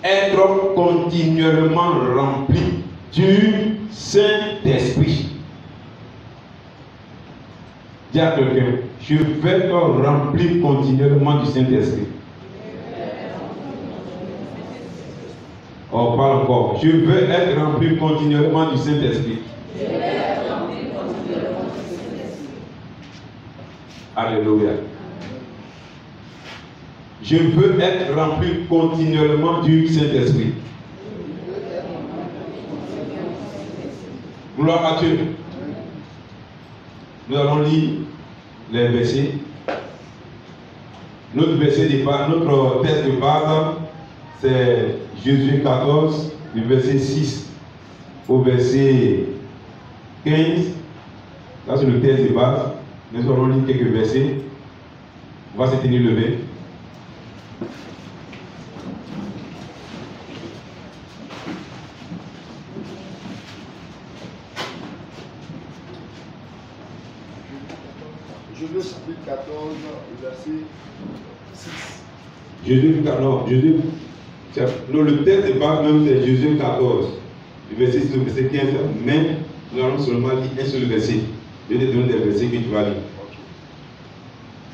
être continuellement rempli du Saint-Esprit. Dis à quelqu'un, je vais être rempli continuellement du Saint-Esprit. On parle encore. Je veux être rempli continuellement du Saint-Esprit. Alléluia. Je veux être rempli continuellement du Saint-Esprit. Gloire à Dieu. Nous allons lire les versets. Notre verset de base, notre texte de base, c'est Jésus 14, du verset 6 au verset 15. Là, c'est le texte de base. Nous allons lire quelques versets. On va se tenir levé. Jésus chapitre 14, verset 6. Jésus 14, le texte de base même c'est Jésus 14, du verset 6 au verset 15, mais nous allons seulement lire un seul verset. Je vais te donner des versets que tu vas lire.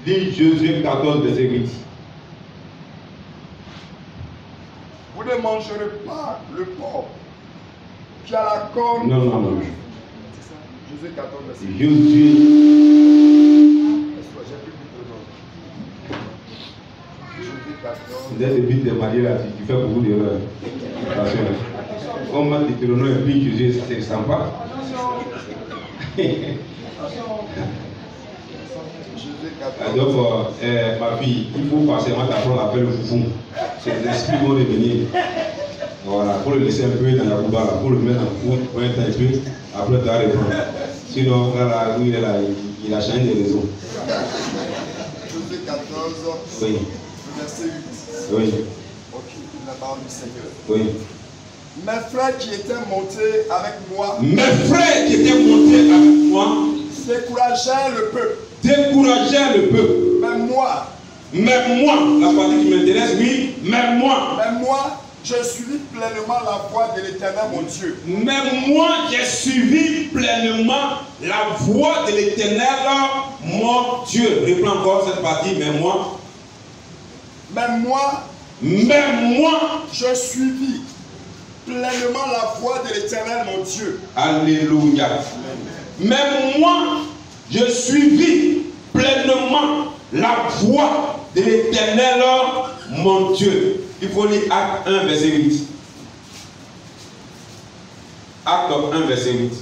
Lis Jésus 14, verset 8. Vous ne mangerez pas le porc qui a la corne. Non, non, non. C'est ça. Jésus 14, verset 8. Vous êtes le but de marier là, tu fais beaucoup d'erreurs. On m'a dit que le nom est puis Jésus, c'est sympa. Donc, ma fille, il faut forcément t'apprendre à faire le foufou. Ces esprits vont revenir. Voilà, pour le laisser un peu dans la bouba, pour le mettre en foot, pour être un peu, après tu vas reprendre. Sinon, là, lui, il a changé de raison. Jésus 14, oui. Verset 8. Oui. Ok, la parole du Seigneur. Oui. Mes frères qui étaient montés avec moi. Mes frères qui étaient montés avec moi. Décourageaient le peuple. Décourageaient le peuple. Mais moi, la partie qui m'intéresse, oui, mais moi, j'ai suivi pleinement la voie de l'Éternel, mon Dieu. Mais moi, j'ai suivi pleinement la voie de l'Éternel, mon Dieu. Reprends encore cette partie, mais moi. Mais moi, je suivis pleinement la voie de l'Éternel, mon Dieu. Alléluia. Mais moi, je suivis pleinement la voie de l'Éternel, mon Dieu. Il faut lire Acte 1, verset 8. Acte 1, verset 8.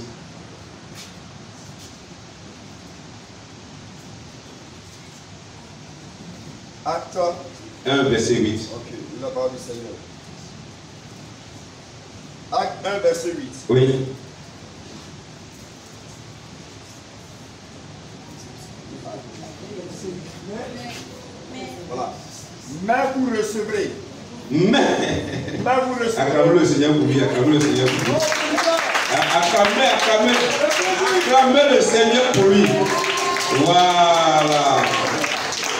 Acte 1, verset 8. Ok, la parole du Seigneur. Acte 1, verset 8. Oui. Voilà. Mais vous recevrez. Mais vous recevrez. Acclamez le Seigneur pour lui. Acclamez le Seigneur pour lui. Acclamez le Seigneur pour lui. Voilà.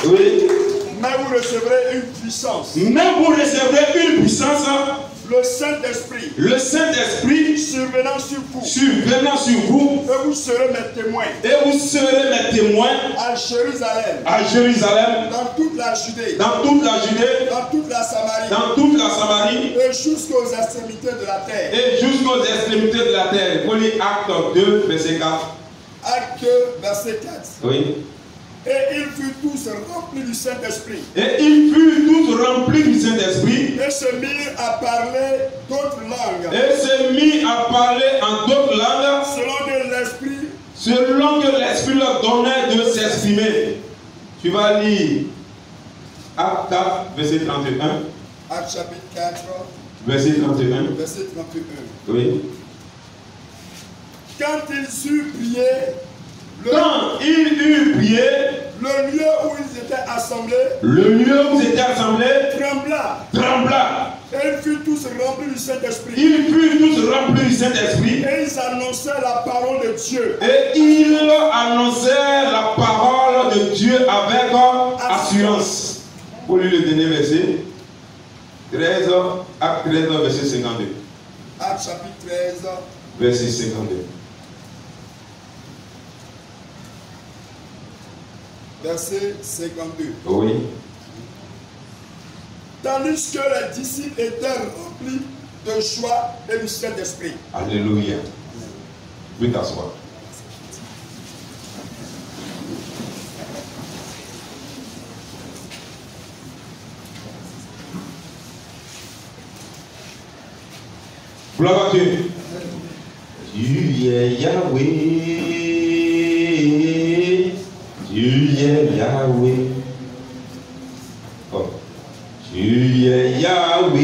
Oui. Mais vous recevrez une puissance. Mais vous recevrez une puissance. Le Saint-Esprit. Le Saint-Esprit. Survenant sur vous. Survenant sur vous. Et vous serez mes témoins. Et vous serez mes témoins. À Jérusalem. À Jérusalem. Dans toute la Judée. Dans toute la Judée. Dans toute la Samarie. Dans toute la Samarie. Et jusqu'aux extrémités de la terre. Et jusqu'aux extrémités de la terre. Vous lisez Acte 2, verset 4. Acte 2, verset 4. Oui. Et ils furent tous remplis du Saint-Esprit. Et ils furent tous remplis du Saint-Esprit. Et se mirent à parler d'autres langues. Et se mirent à parler en d'autres langues. Selon que l'Esprit leur donnait de s'exprimer. Tu vas lire Acte 4, verset 31. Acte chapitre 4. Verset 31. Verset 31. Oui. Quand ils eurent prié. Quand ils eurent prié, le lieu où ils étaient assemblés, trembla. Et ils furent tous remplis du Saint-Esprit. Et ils annonçaient la parole de Dieu. Et ils annonçaient la parole de Dieu avec assurance. Pour lui le dernier verset. 13, Acte 13, verset 52. Acte chapitre 13, verset 52. verset 52. Oui. Tandis que les disciples étaient remplis de joie et du Saint-Esprit. Alléluia. Vous t'asseoir. Gloire à Dieu. Tu es Yahweh. Tu es Yahweh. Oh. Tu es Yahweh.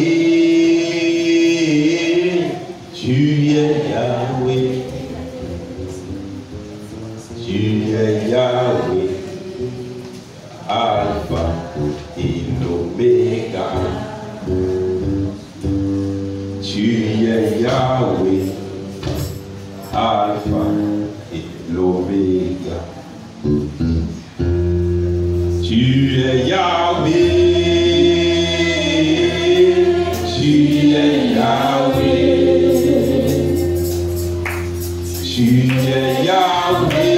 Tu es Yahweh. Tu es Yahweh. Alpha et l'Oméga. Tu es Yahweh, Alpha et l'Oméga. Tu es Yahweh, tu es Yahweh, tu es Yahweh.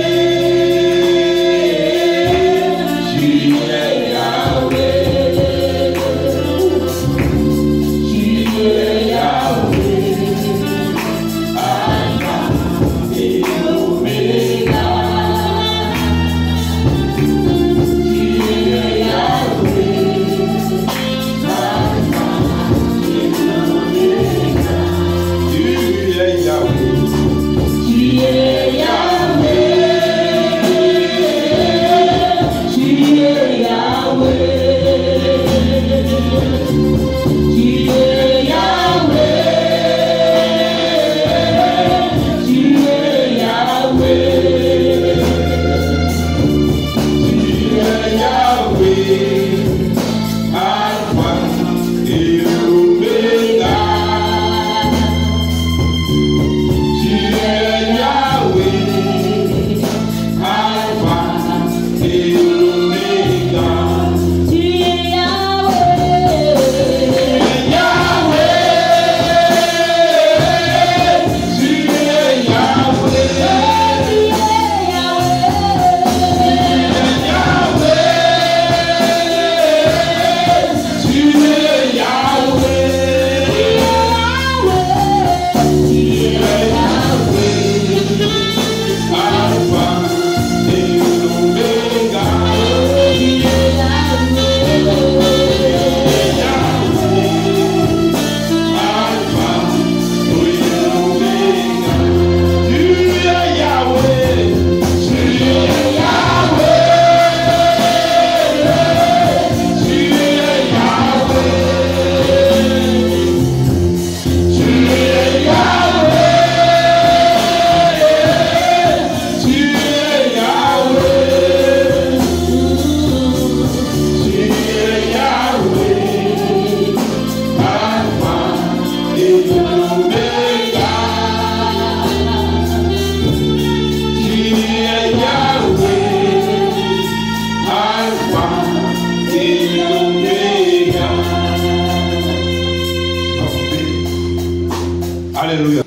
Alléluia.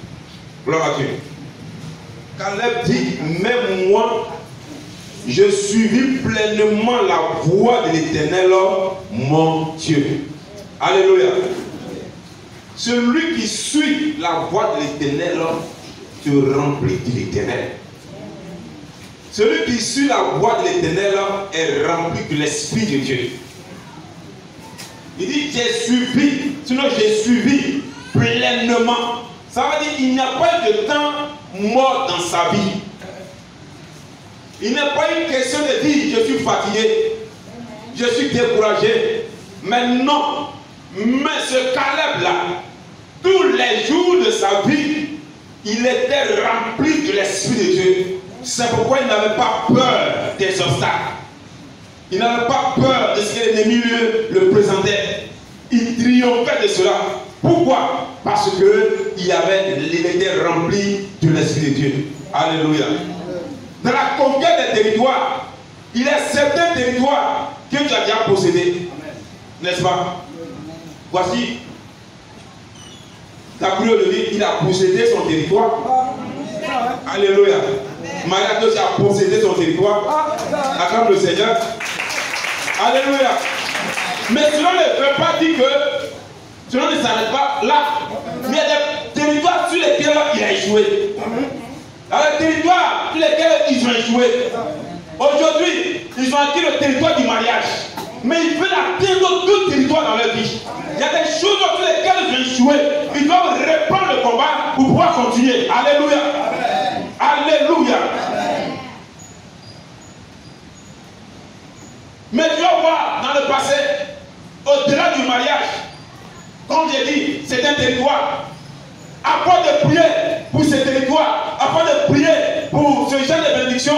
Gloire à Dieu. Caleb dit, même moi, je suivis pleinement la voie de l'Éternel, mon Dieu. Alléluia. Celui qui suit la voie de l'Éternel se remplit de l'Éternel. Celui qui suit la voie de l'Éternel est rempli de l'Esprit de Dieu. Il dit, j'ai suivi, sinon j'ai suivi pleinement. Ça veut dire qu'il n'y a pas eu de temps mort dans sa vie. Il n'est pas une question de dire, je suis fatigué, je suis découragé. Mais non, mais ce Caleb-là, tous les jours de sa vie, il était rempli de l'Esprit de Dieu. C'est pourquoi il n'avait pas peur des obstacles. Il n'avait pas peur de ce que l'ennemi le présentait. Il triomphait de cela. Pourquoi? Parce qu'il était rempli de l'Esprit de Dieu. Alléluia. Dans la conquête des territoires, il y a certains territoires que tu as déjà possédés. N'est-ce pas? Voici, Gabriel le dit, il a possédé son territoire. Alléluia. Maria aussi a possédé son territoire. Acclame le Seigneur. Alléluia. Mais cela ne veut pas dire que cela ne s'arrête pas là. Mais il y a des territoires sur lesquels il a échoué. Dans les territoires sur lesquels ils ont échoué. Aujourd'hui, ils ont acquis le territoire du mariage. Mais ils veulent atteindre d'autres territoires dans leur vie. Il y a des choses sur lesquelles ils ont échoué. Ils doivent reprendre le combat pour pouvoir continuer. Alléluia. Alléluia. Mais tu vas voir dans le passé, au-delà du mariage, comme j'ai dit, c'est un territoire. À part de prier pour ce territoire, à part de prier pour ce genre de bénédiction,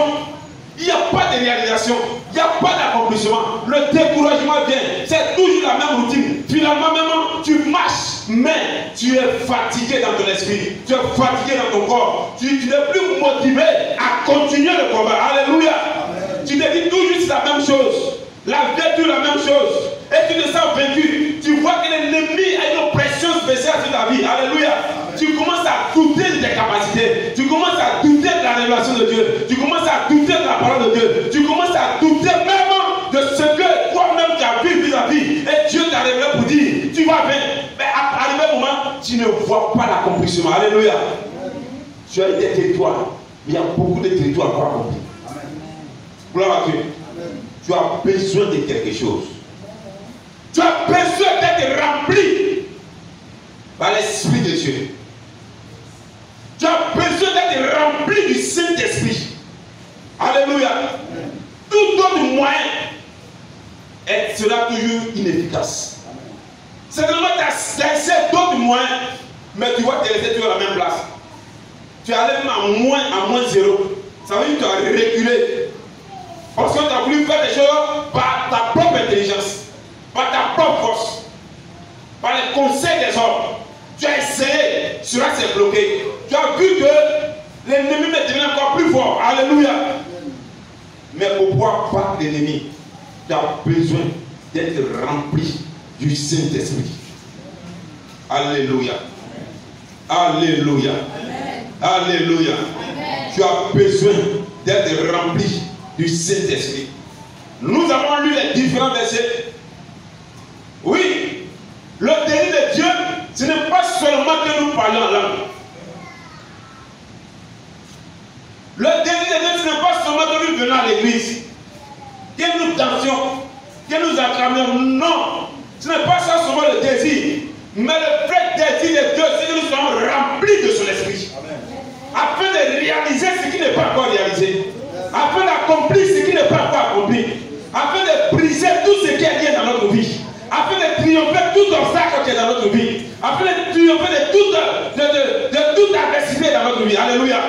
il n'y a pas de réalisation, il n'y a pas d'accomplissement. Le découragement vient, c'est toujours la même routine. Finalement, même tu marches, mais tu es fatigué dans ton esprit, tu es fatigué dans ton corps. Tu n'es plus motivé à continuer le combat. Alléluia. Tu te dis toujours c'est la même chose. La vie est toujours la même chose. Et tu te sens vaincu. Tu vois que l'ennemi a une oppression spéciale sur ta vie. Alléluia. Tu commences à douter de tes capacités. Tu commences à douter de la révélation de Dieu. Tu commences à douter de la parole de Dieu. Tu commences à douter même de ce que toi-même tu as vu vis-à-vis. Et Dieu t'a révélé pour dire, tu vas bien. Mais à arrivé un moment, tu ne vois pas l'accomplissement. Alléluia. Tu as des territoires. Il y a beaucoup de territoires pour accomplir. Gloire à Dieu. Tu as besoin de quelque chose. Tu as besoin d'être rempli par l'Esprit de Dieu. Tu as besoin d'être rempli du Saint-Esprit. Alléluia. Tout autre moyen sera toujours inefficace. Certainement, tu as essayé d'autres moyens, mais tu vas te laisser toujours à la même place. Tu es allé même à moins 0. Ça veut dire que tu as reculé. Parce que tu as voulu faire des choses par ta propre intelligence, par ta propre force, par les conseils des hommes. Tu as essayé, cela s'est bloqué. Tu as vu que l'ennemi est devenu encore plus fort. Alléluia. Mais pour pouvoir battre l'ennemi, tu as besoin d'être rempli du Saint-Esprit. Alléluia. Alléluia. Alléluia. Tu as besoin d'être rempli du Saint-Esprit. Nous avons lu les différents versets. Oui, le délit de Dieu, ce n'est pas seulement que nous parlons en langue. Le délit de Dieu, ce n'est pas seulement que nous venons à l'église, que nous dansions, que nous acclamions. Non, ce n'est pas ça seulement le désir. Mais le vrai désir de Dieu, c'est que nous soyons remplis de son esprit. Afin de réaliser ce qui n'est pas encore réalisé. Afin d'accomplir ce qui n'est pas encore accompli. Afin de briser tout ce qui est lié dans notre vie. Afin de triompher tout obstacle qui est dans notre vie. Afin de triompher de toute adversité dans notre vie. Alléluia.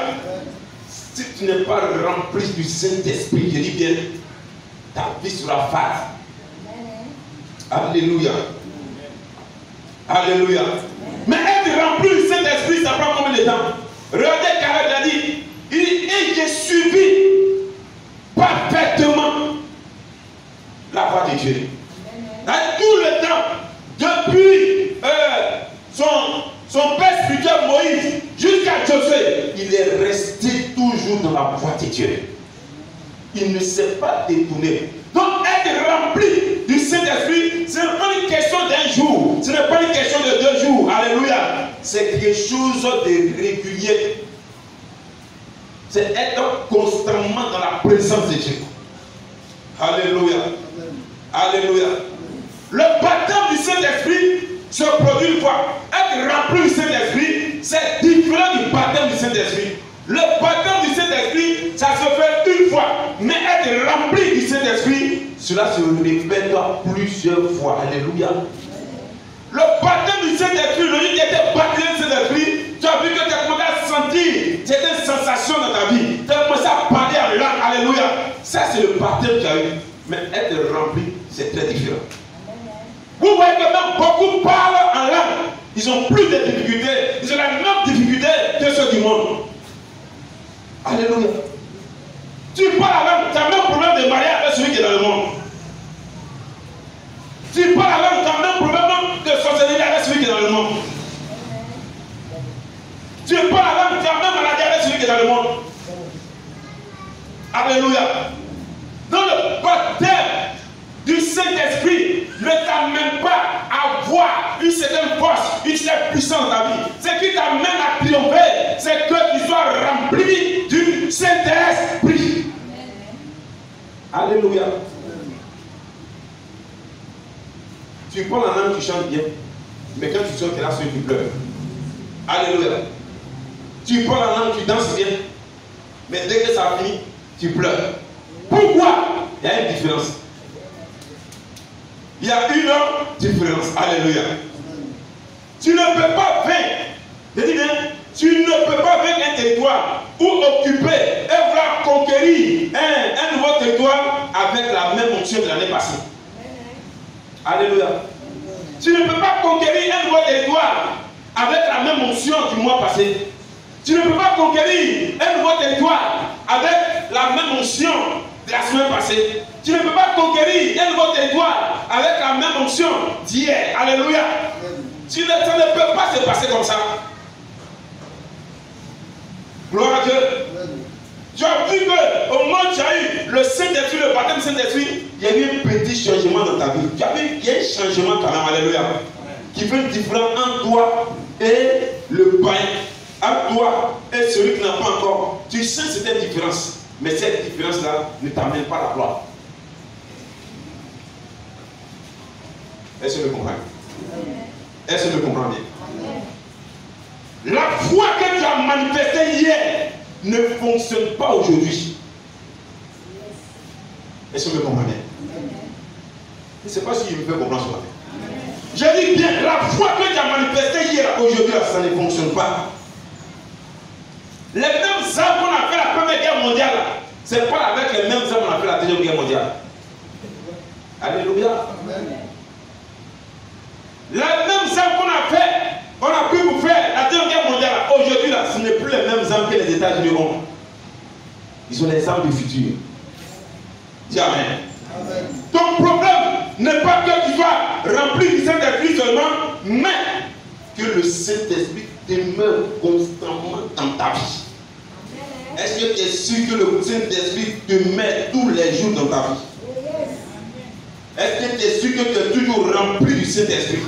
Si tu n'es pas rempli du Saint-Esprit, je dis bien, ta vie sera fade. Alléluia. Alléluia. Mais être rempli du Saint-Esprit, ça prend combien de temps? Regardez Caleb a dit, et j'ai suivi parfaitement la voie de Dieu. Dans tout le temps, depuis son père spirituel Moïse jusqu'à Josué, il est resté toujours dans la voie de Dieu. Il ne s'est pas détourné. Donc être rempli du Saint-Esprit, ce n'est pas une question d'un jour, ce n'est pas une question de 2 jours. Alléluia. C'est quelque chose de régulier. C'est être constamment dans la présence de Dieu. Alléluia. Alléluia. Le baptême du Saint-Esprit se produit une fois. Être rempli du Saint-Esprit, c'est différent du baptême du Saint-Esprit. Le baptême du Saint-Esprit, ça se fait une fois. Mais être rempli du Saint-Esprit, cela se répète plusieurs fois. Alléluia. Le baptême du Saint-Esprit, le jour qui était baptisé du Saint-Esprit, tu as vu que tu as commencé à sentir certaines sensations dans ta vie. Tu as commencé à parler en langue. Alléluia. Ça, c'est le baptême que tu as eu. Mais être rempli, c'est très différent. Vous voyez que même beaucoup parlent en langue. Ils ont plus de difficultés. Ils ont la même difficulté que ceux du monde. Alléluia. Tu parles en langue, tu as le même problème de mariage avec celui qui est dans le monde. Tu parles en langue, tu as le même problème de société le monde. Alléluia. Donc le baptême du Saint-Esprit ne t'amène pas à voir une certaine force, une certaine puissance dans ta vie. Ce qui t'amène à triompher, c'est que tu sois rempli du Saint-Esprit. Alléluia. Tu prends la langue, tu chantes bien, mais quand tu sors, tu es là, tu pleures. Alléluia. Tu prends la langue, tu danses bien, mais dès que ça finit, tu pleures. Pourquoi? Il y a une différence. Il y a une différence. Alléluia. Tu ne peux pas vaincre. Je dis bien, tu ne peux pas vaincre un territoire ou occuper et vouloir conquérir un nouveau territoire avec la même onction de l'année passée. Alléluia. Tu ne peux pas conquérir un nouveau territoire avec la même onction du mois passé. Tu ne peux pas conquérir un nouveau territoire avec la même onction de la semaine passée. Tu ne peux pas conquérir un nouveau territoire avec la même onction d'hier. Alléluia. Ça ne peut pas se passer comme ça. Gloire à Dieu. Tu as vu qu'au moment où tu as eu le Saint-Esprit, le baptême du Saint-Esprit, il y a eu un petit changement dans ta vie. Tu as vu qu'il y a un changement quand même. Alléluia. Qui fait une différence entre toi et le païen. Entre toi et celui qui n'a pas encore. Tu sens cette différence. Mais cette différence-là ne t'amène pas à la gloire. Est-ce que tu comprends? Est-ce que tu comprends bien? La foi que tu as manifestée hier ne fonctionne pas aujourd'hui. Est-ce que tu comprends bien? Je ne sais pas si je me fais comprendre ce matin. Je dis bien, la foi que tu as manifestée hier, aujourd'hui, ça ne fonctionne pas. Les mêmes armes qu'on a fait la Première Guerre mondiale, ce n'est pas avec les mêmes armes qu'on a fait la Deuxième Guerre mondiale. Alléluia. Les mêmes armes qu'on a pu vous faire la Deuxième Guerre mondiale, aujourd'hui, ce n'est plus les mêmes armes que les États-Unis ont. Ils sont les armes du futur. Dis Amen. Ton problème n'est pas que tu sois rempli du Saint-Esprit seulement, mais que le Saint-Esprit demeure constamment dans ta vie. Est-ce que tu es sûr que le Saint-Esprit te met tous les jours dans ta vie? Est-ce que tu es sûr que tu es toujours rempli du Saint-Esprit?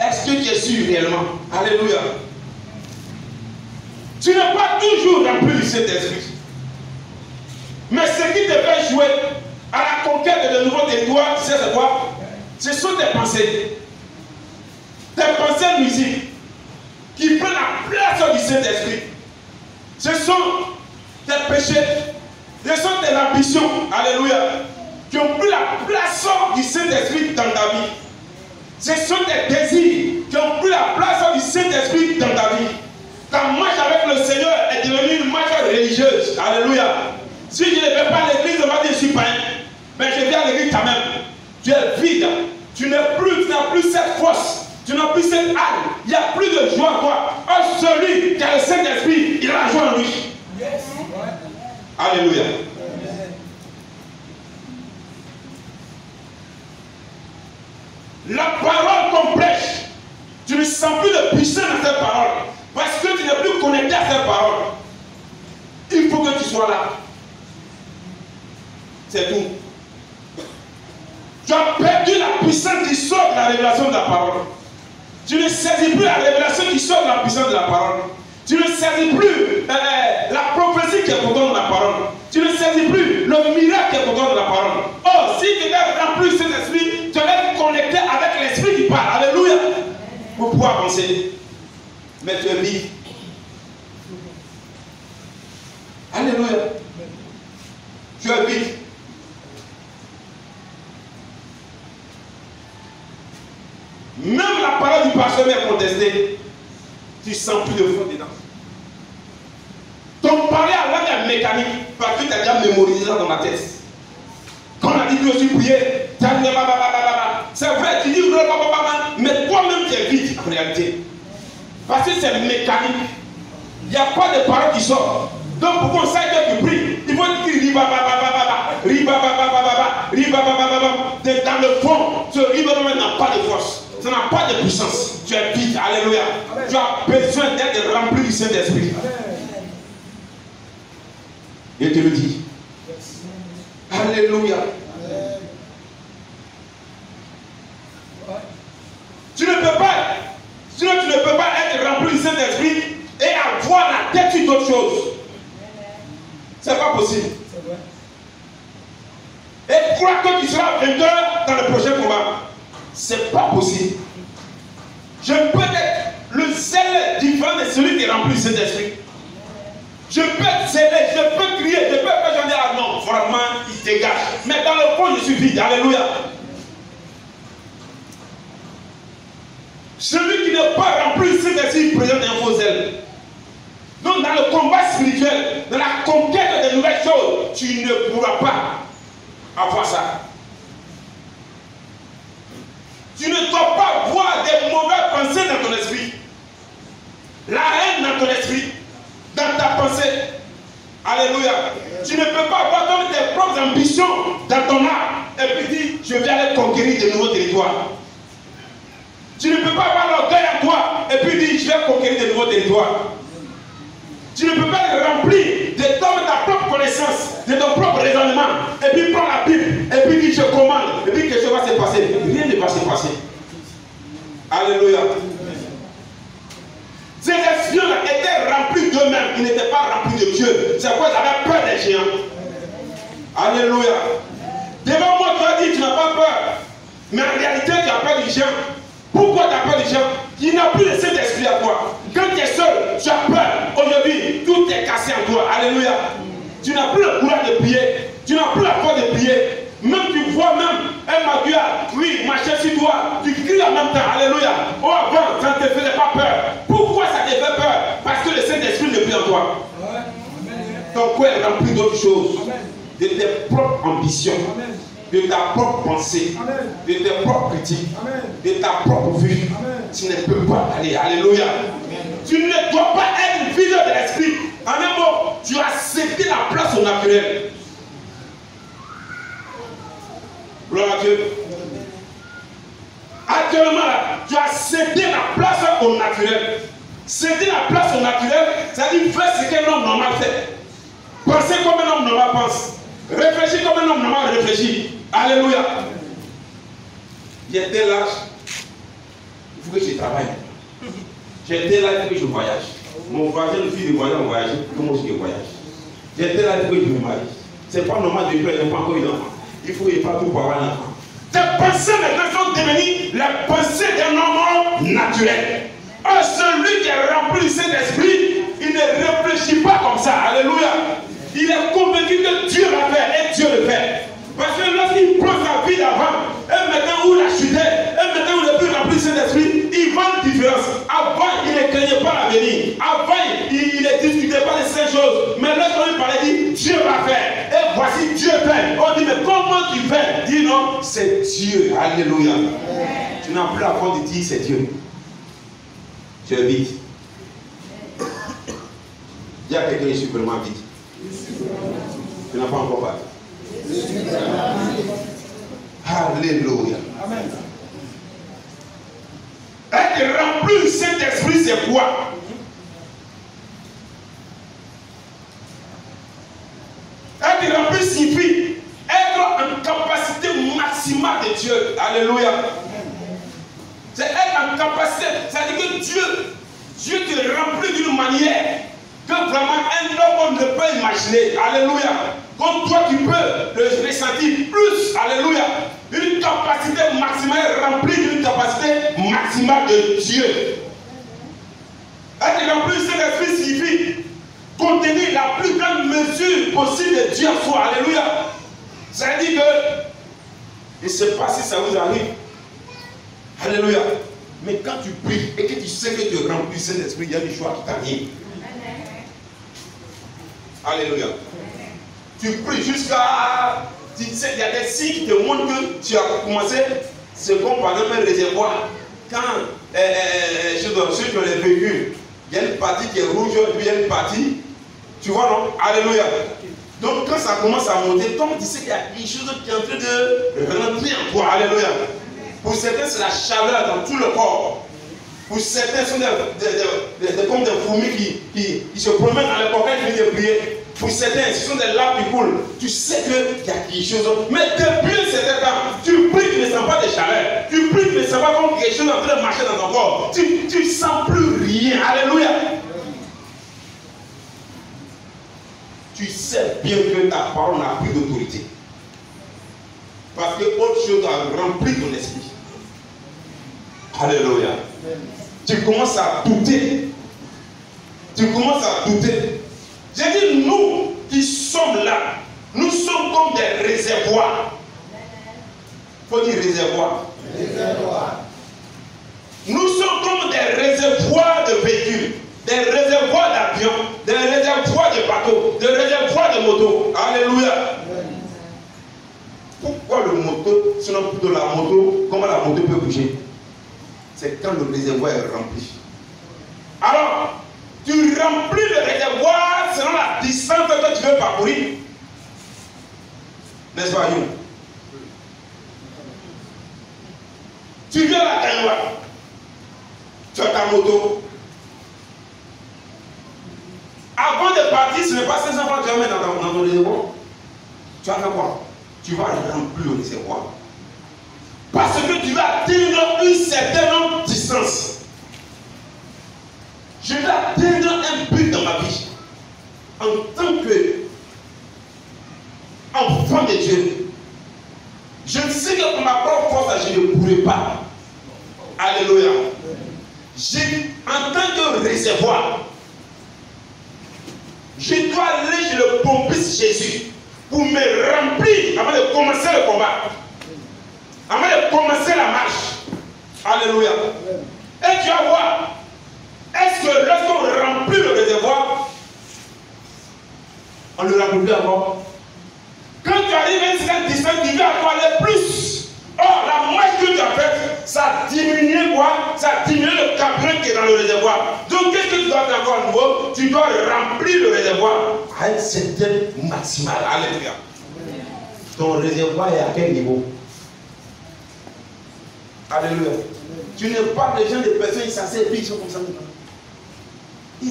Est-ce que tu es sûr réellement? Alléluia. Tu n'es pas toujours rempli du Saint-Esprit. Mais ce qui te fait jouer à la conquête de nouveaux territoires, tu sais c'est quoi? Ce sont tes pensées. Tes pensées musiques qui prennent la place du Saint-Esprit. Ce sont tes péchés. Ce sont tes ambitions. Alléluia. Qui ont pris la place du Saint-Esprit dans ta vie. Ce sont tes désirs qui ont pris la place du Saint-Esprit dans ta vie. Ta marche avec le Seigneur est devenue une marche religieuse. Alléluia. Si je ne vais pas à l'église, on va dire je suis païen. Mais je viens à l'église quand même. Tu es vide. Tu n'as plus cette force. Tu n'as plus cette âme. Il n'y a plus de joie en toi. Oh, celui qui a le Saint-Esprit, il a la joie en lui. Yes. Alléluia. La parole qu'on prêche, tu ne sens plus de puissance dans cette parole. Parce que tu n'es plus connecté à cette parole. Il faut que tu sois là. C'est tout. Tu as perdu la puissance qui sort de la révélation de la parole. Tu ne saisis plus la révélation qui sort de la puissance de la parole. Tu ne saisis plus la prophétie qui est pourtant dans la parole. Tu ne saisis plus le miracle qui est pourtant dans la parole. Oh, si tu es rempli de cet esprit, tu vas être connecté avec l'esprit qui parle. Alléluia. Pour pouvoir avancer. Mais tu es vide. Alléluia. Tu es vide. Même la parole du pasteur est contestée. Tu sens plus de foi dedans. Ton parler à langue est mécanique parce que tu as déjà mémorisé ça dans ma tête. Quand on a dit que je suis prié, tu as dit c'est vrai, tu dis mais toi-même tu es vide en réalité. Parce que c'est mécanique. Il n'y a pas de parole qui sort. Donc pour qu'on sache que tu pries, il faut dire dans le fond, ce ribababa n'a pas de force. ça n'a pas de puissance. Tu es vide. Alléluia. Amen. Tu as besoin d'être rempli du Saint-Esprit. Il te le dit. Alléluia. Amen. Tu ne peux pas, sinon tu ne peux pas être rempli du Saint-Esprit et avoir la tête sur d'autres choses. C'est pas possible. Et croire que tu seras vainqueur dans le prochain combat. C'est pas possible. Je peux être le zèle différent de celui qui est rempli du Saint-Esprit. Je peux être zélé, je peux crier, je peux pas dire ah non, vraiment, il dégage. Mais dans le fond, je suis vide. Alléluia. Celui qui n'est pas rempli du Saint-Esprit présente un faux zèle. Donc dans le combat spirituel, dans la conquête de nouvelles choses, tu ne pourras pas avoir ça. Tu ne dois pas voir des mauvaises pensées dans ton esprit. La haine dans ton esprit, dans ta pensée. Alléluia. Tu ne peux pas avoir donc tes propres ambitions dans ton âme et puis dire je vais aller conquérir de nouveaux territoires. Tu ne peux pas avoir l'orgueil en toi et puis dire je vais conquérir de nouveaux territoires. Tu ne peux pas être rempli de ta propre connaissance, de ton propre raisonnement, et puis prendre la Bible, et puis dire je commande, et puis quelque chose va se passer. Rien ne va se passer. Alléluia. Ces espions étaient remplis d'eux-mêmes, ils n'étaient pas remplis de Dieu. C'est pourquoi ils avaient peur des géants. Alléluia. Devant moi, tu as dit tu n'as pas peur, mais en réalité tu as peur du géant. Pourquoi tu as peur du géant? Il n'a plus de Saint-Esprit à toi. Quand tu es seul, tu as peur. Aujourd'hui, tout est cassé en toi. Alléluia. Tu n'as plus le courage de prier. Tu n'as plus la force de prier. Même tu vois même un maguia, oui, marcher sur toi. Tu cries en même temps. Alléluia. Oh, avant, ça ne te faisait pas peur. Pourquoi ça te fait peur? Parce que le Saint-Esprit n'est plus en toi. Ton cœur est rempli d'autres choses. De tes propres ambitions. De ta propre pensée, de tes propres critiques, de ta propre vue. Tu ne peux pas aller. Alléluia. Tu ne dois pas être vide de l'esprit. En un mot, tu as cédé la place au naturel. Gloire à Dieu. Actuellement, là, tu as cédé la place au naturel. Céder la place au naturel, c'est-à-dire faire ce qu'un homme normal fait. Penser comme un homme normal pense. Réfléchir comme un homme normal réfléchit. Alléluia. J'étais là. Il faut que je travaille. J'étais là, il faut que je voyage. Mon voisin, le fils de voyage, on voyage. Comment je voyage? J'étais là, il faut que je me marie. C'est pas normal de faire, il n'y a pas encore une enfant. Il faut y faire tout pour avoir un enfant. Tes pensées maintenant sont devenues les pensées d'un homme naturel. Celui qui est rempli du Saint-Esprit, il ne réfléchit pas comme ça. Alléluia. Il est convaincu que Dieu va faire et Dieu le fait. Parce que lorsqu'il prend sa vie d'avant, et maintenant où il a chuté, et maintenant où il n'est plus rempli du Saint-Esprit, il voit une différence. Avant, il ne craignait pas l'avenir. Avant, il ne discutait pas de ces choses. Mais lorsqu'on lui parlait, il dit Dieu va faire. Et voici Dieu fait. On dit mais comment tu fais? Il dit non, c'est Dieu. Alléluia. Tu n'as plus la force de dire c'est Dieu. Tu es vide. Il y a quelqu'un qui est suprêmement vide. Tu n'as pas encore parlé. Alléluia. Amen. Être rempli du Saint-Esprit, c'est quoi? Être rempli signifie être en capacité maximale de Dieu. Alléluia. C'est être en capacité. C'est-à-dire que Dieu te remplit d'une manière que vraiment un homme ne peut imaginer. Alléluia. Comme toi tu peux le ressentir plus. Alléluia. Une capacité maximale remplie d'une capacité maximale de Dieu. Être rempli du Saint-Esprit signifie contenir la plus grande mesure possible de Dieu en soi. Alléluia. Ça veut dire que je ne sais pas si ça vous arrive. Alléluia. Mais quand tu pries et que tu sais que tu es rempli du Saint-Esprit, il y a des choix qui t'animent. Alléluia. Tu pries jusqu'à... Tu sais, il y a des signes qui te montrent que tu as commencé. C'est comme par exemple un réservoir. Quand ceux qui ont les véhicules, il y a une partie qui est rouge et puis il y a une partie. Tu vois, non? Alléluia. Donc quand ça commence à monter, donc tu sais qu'il y a quelque chose qui est en train de rentrer en toi. Alléluia. Pour certains, c'est la chaleur dans tout le corps. Pour certains, ce sont comme des fourmis qui se promènent dans les coquins qui viennent de prier. Pour certains, ce sont des larmes qui coulent. Tu sais qu'il y a quelque chose. Mais depuis un certain temps, tu pries, tu ne sens pas de chaleur. Tu pries, tu ne sens pas comme quelque chose en train de marcher dans ton corps. Tu ne sens plus rien. Alléluia. Tu sais bien que ta parole n'a plus d'autorité. Parce que autre chose a rempli ton esprit. Alléluia. Tu commences à douter. Tu commences à douter. J'ai dit, nous qui sommes là, nous sommes comme des réservoirs. Il faut dire réservoirs. Nous sommes comme des réservoirs de véhicules, des réservoirs d'avions, des réservoirs de bateaux, des réservoirs de motos. Alléluia. Pourquoi le moto, sinon plutôt la moto, comment la moto peut bouger? C'est quand le réservoir est rempli. Alors, tu remplis le réservoir selon la distance que tu veux parcourir. N'est-ce pas, Youn? Tu viens à la Gagnoa. Tu as ta moto. Avant de partir, ce n'est pas 500 francs que tu vas mettre dans ton réservoir. Tu vas faire quoi? Tu vas remplir le réservoir. Parce que tu vas atteindre une certaine distance. Je vais atteindre un but dans ma vie. En tant que enfant de Dieu, je sais que pour ma propre force, je ne pourrai pas. Alléluia. En tant que réservoir, je dois aller chez le pompiste Jésus pour me remplir avant de commencer le combat. Avant de commencer la marche. Alléluia. Et tu vas voir. Est-ce que lorsqu'on remplit le réservoir, on ne le remplit plus encore? Quand tu arrives à une certaine distance, tu veux encore aller plus. Or, la marche que tu as faite, ça a diminué quoi? Ça a diminué le carburant qui est dans le réservoir. Donc, qu'est-ce que tu dois faire encore à nouveau? Tu dois remplir le réservoir à une certaine maximale. Alléluia. Ton réservoir est à quel niveau? Alléluia. Tu n'es pas des gens, des personnes, ils s'asseyent et puis ils sont comme ça.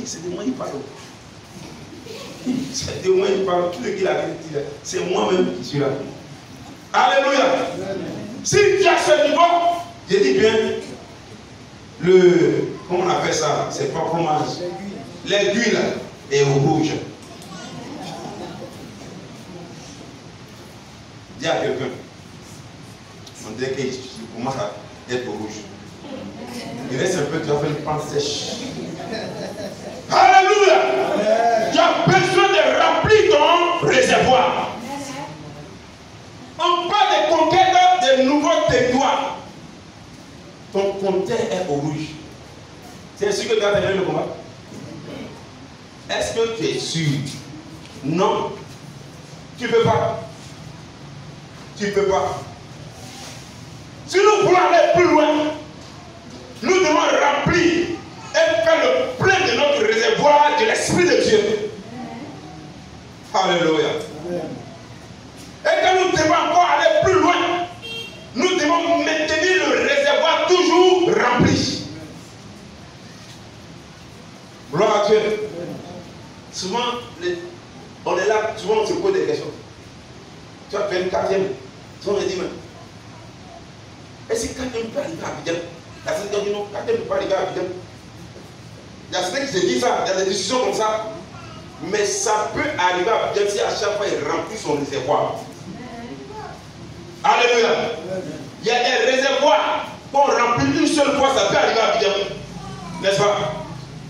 C'est de moi qui parle. C'est de moi qui parle. Tout le qui l'a dit, c'est moi-même qui suis là. Alléluia. Si tu as ce niveau, je dis bien, comment on appelle ça? C'est pas fromage. L'aiguille est au rouge. Dis à quelqu'un, on dirait qu'il commence à être au rouge. Il reste un peu, tu vas faire une pente sèche. Alléluia. Tu as besoin de remplir ton réservoir. On parle de conquête de nouveaux territoires. Ton compteur est au rouge. C'est sûr que tu as terminé le combat? Est-ce que tu es sûr? Non. Tu ne peux pas. Tu ne peux pas. Si nous voulons aller plus loin, nous devons remplir et faire le plein de notre réservoir de l'Esprit de Dieu. Alléluia. Et quand nous devons encore aller plus loin, nous devons maintenir le réservoir toujours rempli. Gloire à Dieu. Souvent, on est là, souvent on se pose des questions. Tu as fait une quatrième. Souvent on dit, mais est-ce que quatrième peut arriver à Abidjan? La certaine dit non, quatrième ne peut pas arriver à Abidjan. Il y a certains qui se disent ça, il y a des discussions comme ça. Mais ça peut arriver à Abidjan si à chaque fois il remplit son réservoir. Alléluia. Il y a des réservoirs qu'on remplit une seule fois, ça peut arriver à Abidjan. N'est-ce pas?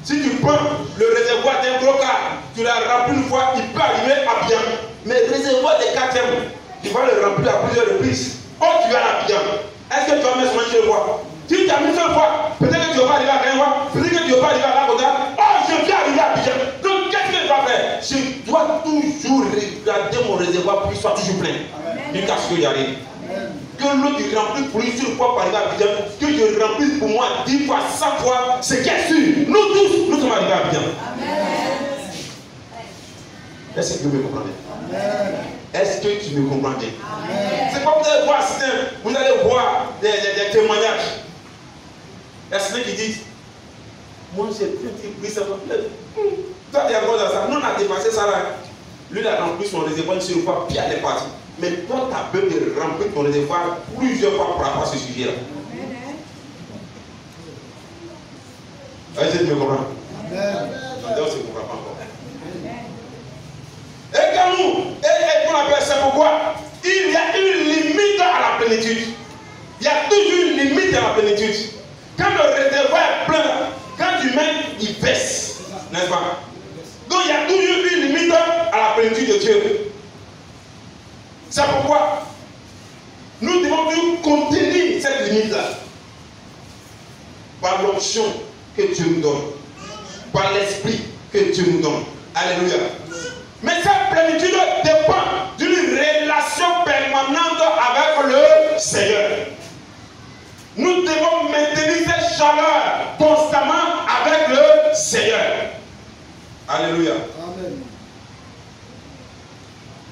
Si tu prends le réservoir d'un gros car, tu l'as rempli une fois, il peut arriver à Abidjan. Mais le réservoir des quatrièmes, tu vas le remplir à plusieurs reprises. Oh, tu vas à Abidjan. Est-ce que tu vas mettre sur une seule fois? Si tu as mis une seule fois, peut-être que tu ne vas pas arriver à Gaïwa, peut-être que tu ne vas pas arriver à Lagoda. Oh, je viens arriver à Abidjan. Donc, qu'est-ce que je dois faire? Je dois toujours regarder mon réservoir pour qu'il soit toujours plein. Jusqu'à ce que j'y arrive. Que l'autre il remplit pour une seule fois pour arriver à Abidjan, que je remplisse pour moi 10 fois, 100 fois, c'est qu'est sûr. Nous tous, nous sommes arrivés à Abidjan. Est-ce que tu me comprends bien? Est-ce que tu me comprends bien? C'est comme vous allez voir, vous allez voir des témoignages. Il y a certains qui disent, moi j'ai pris ça. Toi tu es encore dans ça. Nous on a dépassé ça là. Lui il a rempli son réservoir une seule fois, puis elle est partie. Mais toi tu as besoin de remplir ton réservoir plusieurs fois par rapport à ce sujet-là. Est-ce que tu me comprends? D'ailleurs, je ne comprends pas encore. Et quand nous, qu'on appelle ça pourquoi? Il y a une limite à la plénitude. Il y a toujours une limite à la plénitude. Quand le réservoir est plein, quand tu mets, il baisse. N'est-ce pas? Donc il y a toujours une limite à la plénitude de Dieu. C'est pourquoi nous devons toujours contenir cette limite-là. Par l'option que Dieu nous donne. Par l'esprit que Dieu nous donne. Alléluia. Mais cette plénitude dépend d'une relation permanente avec le Seigneur. Nous devons maintenir cette chaleur constamment avec le Seigneur. Alléluia. Amen.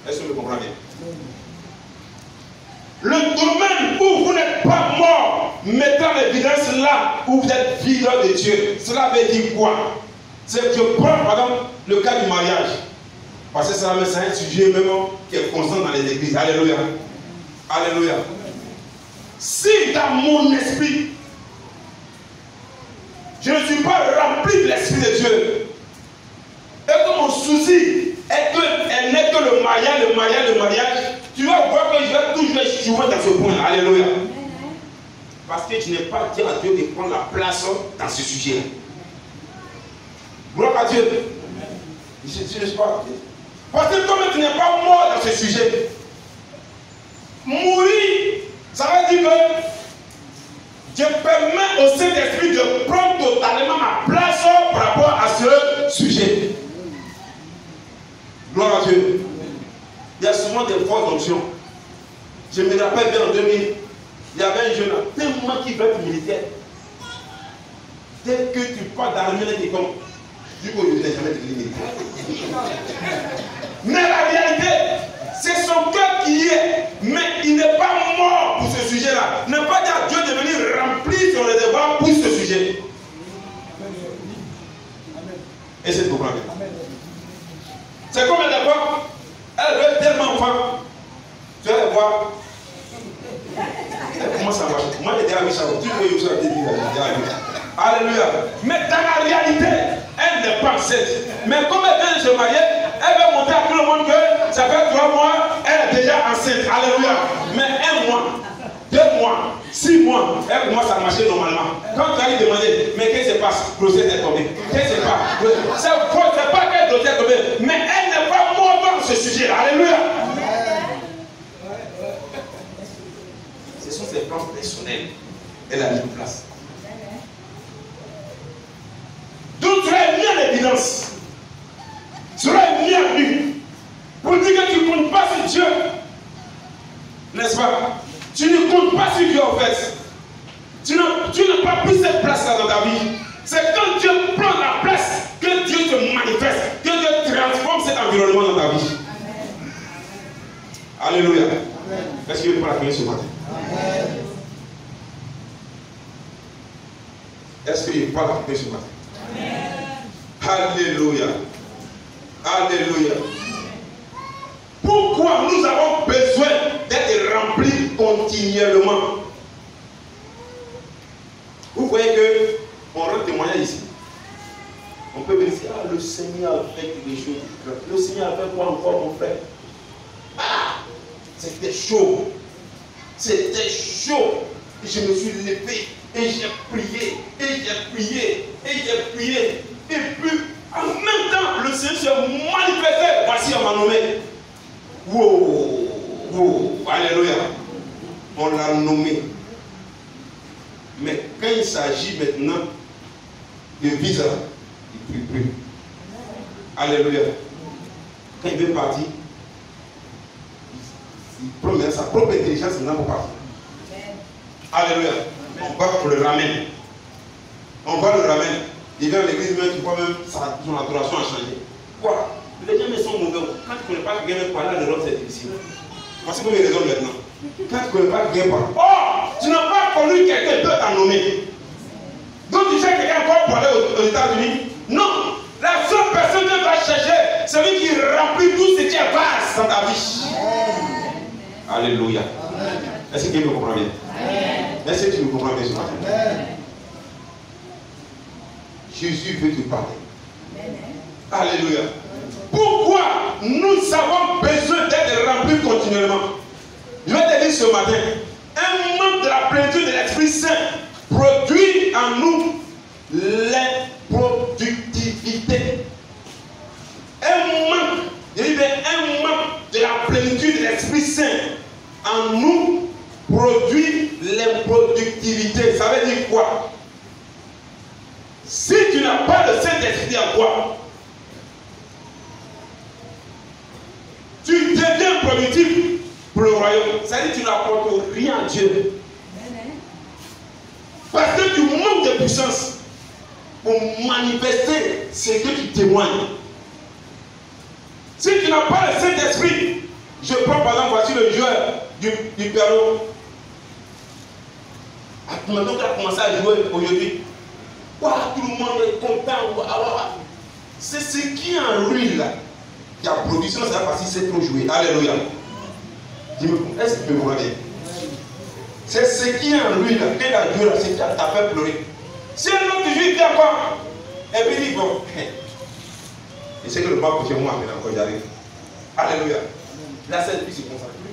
Est-ce que vous comprenez bien? Le domaine où vous n'êtes pas mort, mettant l'évidence là où vous êtes fidèle de Dieu. Cela veut dire quoi? C'est que je prends par exemple le cas du mariage. Parce que c'est un sujet même qui est constant dans les églises. Alléluia. Alléluia. Si dans mon esprit, je ne suis pas rempli de l'Esprit de Dieu, et que mon souci est que elle n'est que le mariage, tu vas voir que je vais toujours échouer dans ce point. Alléluia. Parce que tu n'es pas dit à Dieu de prendre la place dans ce sujet. Gloire à Dieu. Je ne suis pas. Parce que comme tu n'es pas mort dans ce sujet, mourir, ça veut dire que je permets au Saint-Esprit de prendre totalement ma place par rapport à ce sujet. Gloire à Dieu. Il y a souvent des fausses options. Je me rappelle bien en 2000, il y avait un jeune tellement qui veut être militaire. Dès que tu pars dans l'armée, il est comme, du coup, je n'ai jamais devenu militaire. Mais la réalité, c'est son cœur qui y est, mais il n'est pas mort pour ce sujet-là. Ne pas dire à Dieu de venir remplir son réservoir pour ce sujet. Et c'est comprendre. C'est comme elle d'abord, elle veut tellement voir. Tu vas la voir. Elle commence à voir. Moi, j'ai déjà vu ça. Tu peux y aller. Alléluia. Mais dans la réalité, elle n'est pas enceinte. Mais comme elle vient de se marier, elle va montrer à tout le monde que ça fait 3 mois, elle est déjà enceinte. Alléluia. Mais 1 mois, 2 mois, 6 mois, elle commence à marcher normalement. Quand tu as lui demander, mais qu'est-ce qui se passe? Grossesse est tombée. Qu'est-ce qui se passe? C'est faux, c'est pas qu'elle grossesse est tombée, mais elle n'est pas morte dans ce sujet. Alléluia. Ce sont ses plans personnels. Elle a mis en place. Donc tu as mis en évidence. Tu as mis en vue. Pour dire que tu ne comptes pas sur Dieu. N'est-ce pas? Tu ne comptes pas sur Dieu en fait. Tu n'as pas pris cette place-là dans ta vie. C'est quand Dieu prend la place que Dieu te manifeste, que Dieu transforme cet environnement dans ta vie. Amen. Alléluia. Est-ce que vous pouvez l'accueillir ce matin? Amen. Est-ce que vous pouvez l'accueillir ce matin? Amen. Alléluia. Alléluia. Pourquoi nous avons besoin d'être remplis continuellement? Vous voyez que on rend témoignage ici. On peut dire, ah, le Seigneur a fait quelque chose. Le Seigneur a fait quoi encore, mon frère? Ah, c'était chaud. C'était chaud. Je me suis levé et j'ai prié, et j'ai prié, et j'ai prié. Et puis, en même temps, le Seigneur s'est manifesté. Voici, on m'a nommé. Wow, wow, alléluia. On l'a nommé. Mais quand il s'agit maintenant de visa, il ne prie plus. Alléluia. Quand il veut partir, il prend sa propre intelligence maintenant pour partir. Alléluia. On va pour le ramène. On va le ramène. Il vient à l'église même, tu vois même son adoration a changé. Quoi? Les gens mais sont mauvais. Quand tu ne connais pas quelqu'un, parler à l'Europe, c'est difficile. Voici comment ils raisonnent maintenant. Quand tu ne connais pas quelqu'un, oh, tu n'as pas connu quelqu'un qui peut t'en nommer. Donc tu sais quelqu'un encore pour aller aux États-Unis? Non. La seule personne que tu vas chercher, c'est celui qui remplit tout ce qui est vaste dans ta vie. Alléluia. Est-ce que tu me comprends bien? Est-ce que tu me comprends bien ce matin? Jésus veut te parler. Alléluia. Pourquoi nous avons besoin d'être remplis continuellement? Je vais te dire ce matin, un manque de la plénitude de l'Esprit Saint produit en nous l'improductivité. Un manque de la plénitude de l'Esprit Saint en nous produit l'improductivité. Ça veut dire quoi? Si tu n'as pas le Saint-Esprit en toi, tu deviens productif pour le royaume. C'est-à-dire que tu n'apportes rien à Dieu. Parce que tu manques de puissance pour manifester ce que tu témoignes. Si tu n'as pas le Saint-Esprit, je prends par exemple, voici le joueur du perro. Maintenant tu as commencé à jouer aujourd'hui. Wow, tout le monde est content. C'est ce qui est en lui là. Qui a produit, sinon ça va passer, c'est trop joué. Alléluia. Dis-moi, est-ce que tu me vois bien? C'est ce qui est en lui là. Quand il a joué là, c'est qui t'a fait pleurer. Si un autre joue, il vient encore. Et puis il dit bon. Et c'est que le pape chez moi, maintenant, quand j'arrive. Alléluia. Là, c'est lui qui s'est consacré.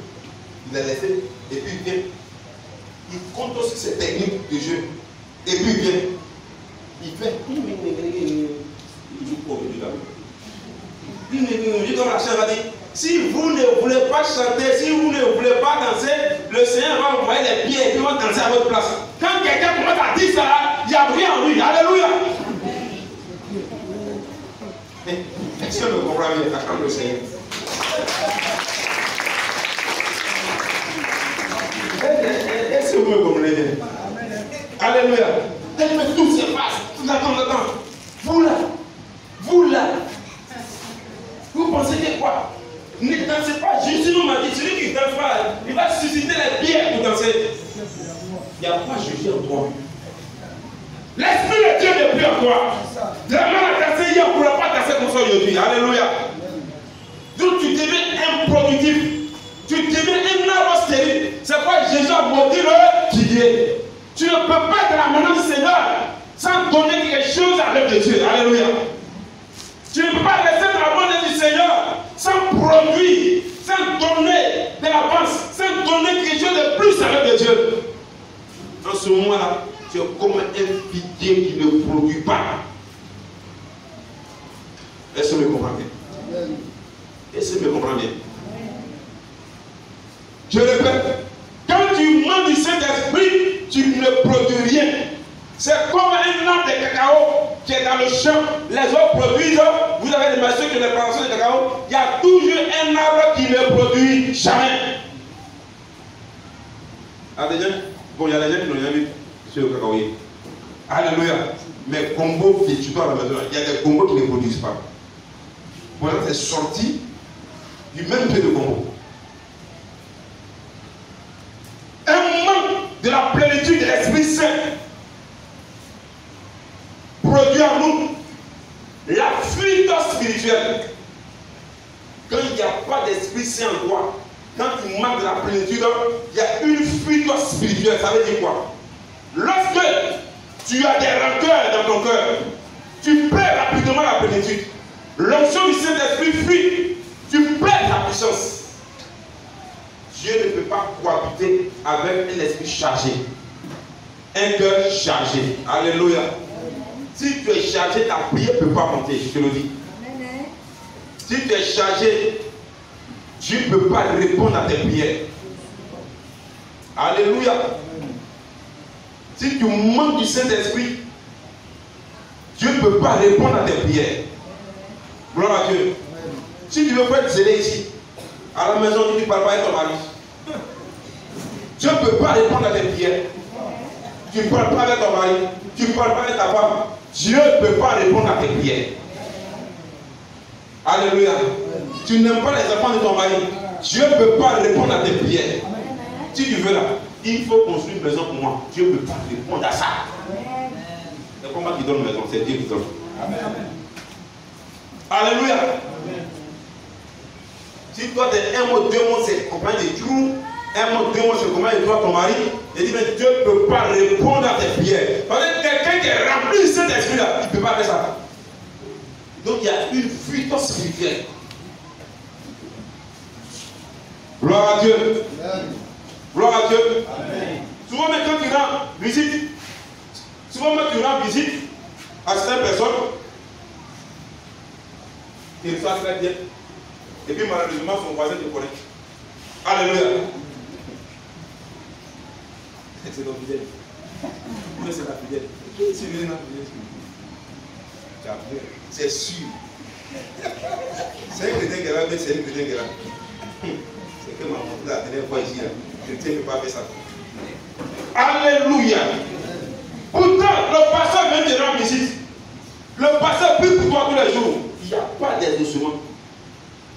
Il a laissé. Et puis il vient. Il compte aussi ses techniques de jeu. Et puis il vient. Il fait. Il joue pour lui là. Comme la chère va dire, si vous ne voulez pas chanter, si vous ne voulez pas danser, le Seigneur va envoyer les pieds et puis va danser à votre place. Quand quelqu'un commence à dire ça, il n'y a rien en lui. Alléluia. Est-ce que vous comprenez bien? Attends le Seigneur. Est-ce que vous me comprenez bien? Alléluia. Mais tout se passe. Attends. Vous là. Vous pensez que quoi? Ne dansez pas. Jésus nous m'a dit, celui qui ne danse pas, il va susciter les pierres pour danser. Il n'y a pas Jésus en toi. L'Esprit de Dieu n'est plus en toi. La main a dansé hier, on ne pourra pas danser comme ça aujourd'hui. Alléluia. Donc tu deviens improductif. Tu deviens un arbre stérile. C'est quoi Jésus a maudit le gibier. Tu ne peux pas être la main du Seigneur sans donner quelque chose à l'œuvre de Dieu. Alléluia. Tu ne peux pas rester dans la main du Seigneur sans produire, sans donner de l'avance, sans donner quelque chose de plus à l'œuvre de Dieu. En ce moment-là, tu es comme un figuier qui ne produit pas. Est-ce que vous me comprenez bien? Est-ce que vous me comprenez bien? Je répète, quand tu manques du Saint-Esprit, tu ne produis rien. C'est comme un arbre de cacao qui est dans le champ. Les autres produisent. Vous avez des messieurs qui ont des plantations de cacao. Il y a toujours un arbre qui ne produit jamais. Ah, déjà, bon, il y a des gens qui n'ont jamais vu sur le cacao. Alléluia. Mais Congo, tu dois à la maison, il y a des Congos qui ne produisent pas. Voilà, c'est sorti du même pied de Congo. Un manque de la plénitude de l'Esprit Saint produit en nous la fuite spirituelle. Quand il n'y a pas d'Esprit Saint en toi, quand tu manques de la plénitude, il y a une fuite spirituelle. Ça veut dire quoi? Lorsque tu as des rancœurs dans ton cœur, tu perds rapidement la plénitude. L'onction du Saint-Esprit fuit, tu perds ta puissance. Dieu ne peut pas cohabiter avec un esprit chargé, un cœur chargé. Alléluia. Si tu es chargé, ta prière ne peut pas monter, je te le dis. Si tu es chargé, Dieu ne peut pas répondre à tes prières. Alléluia. Si tu manques du Saint-Esprit, Dieu ne peut pas répondre à tes prières. Gloire à Dieu. Si tu veux pas être zélé ici, à la maison, tu ne parles pas avec ton mari. Dieu ne peut pas répondre à tes prières. Tu ne parles pas avec ton mari. Tu ne parles pas avec ta femme. Dieu ne peut pas répondre à tes prières. Alléluia. Tu n'aimes pas les enfants de ton mari. Dieu ne peut pas répondre à tes prières. Si tu veux là, il faut construire une maison pour moi. Dieu ne peut pas répondre à ça. C'est pas moi qui donne maison, c'est Dieu qui donne. Alléluia. Si toi tu es un mot, 2 mots, c'est combien de jours? Un mot, 2 mots, c'est combien de toi ton mari? Il dit, mais Dieu ne peut pas répondre à tes prières. Parce que quelqu'un qui est rempli de cet esprit-là, il ne peut pas faire ça. Donc il y a une fuite spirituelle. Gloire à Dieu. Gloire à Dieu. Amen. Souvent, mais quand tu rends visite, à certaines personnes, ils reçoivent très bien. Et puis malheureusement, son voisin te connaît. Alléluia. C'est ton fidèle. Mais c'est la fidèle. C'est lui la fidèle. C'est sûr. C'est un chrétien qui est là, mais c'est un chrétien qui est là. C'est que m'a montré la dernière fois ici. Le chrétien ne peut pas faire ça. Alléluia. Pourtant, le pasteur vient te rendre visite. Le pasteur prie pour toi tous les jours. Il n'y a pas d'exaucement.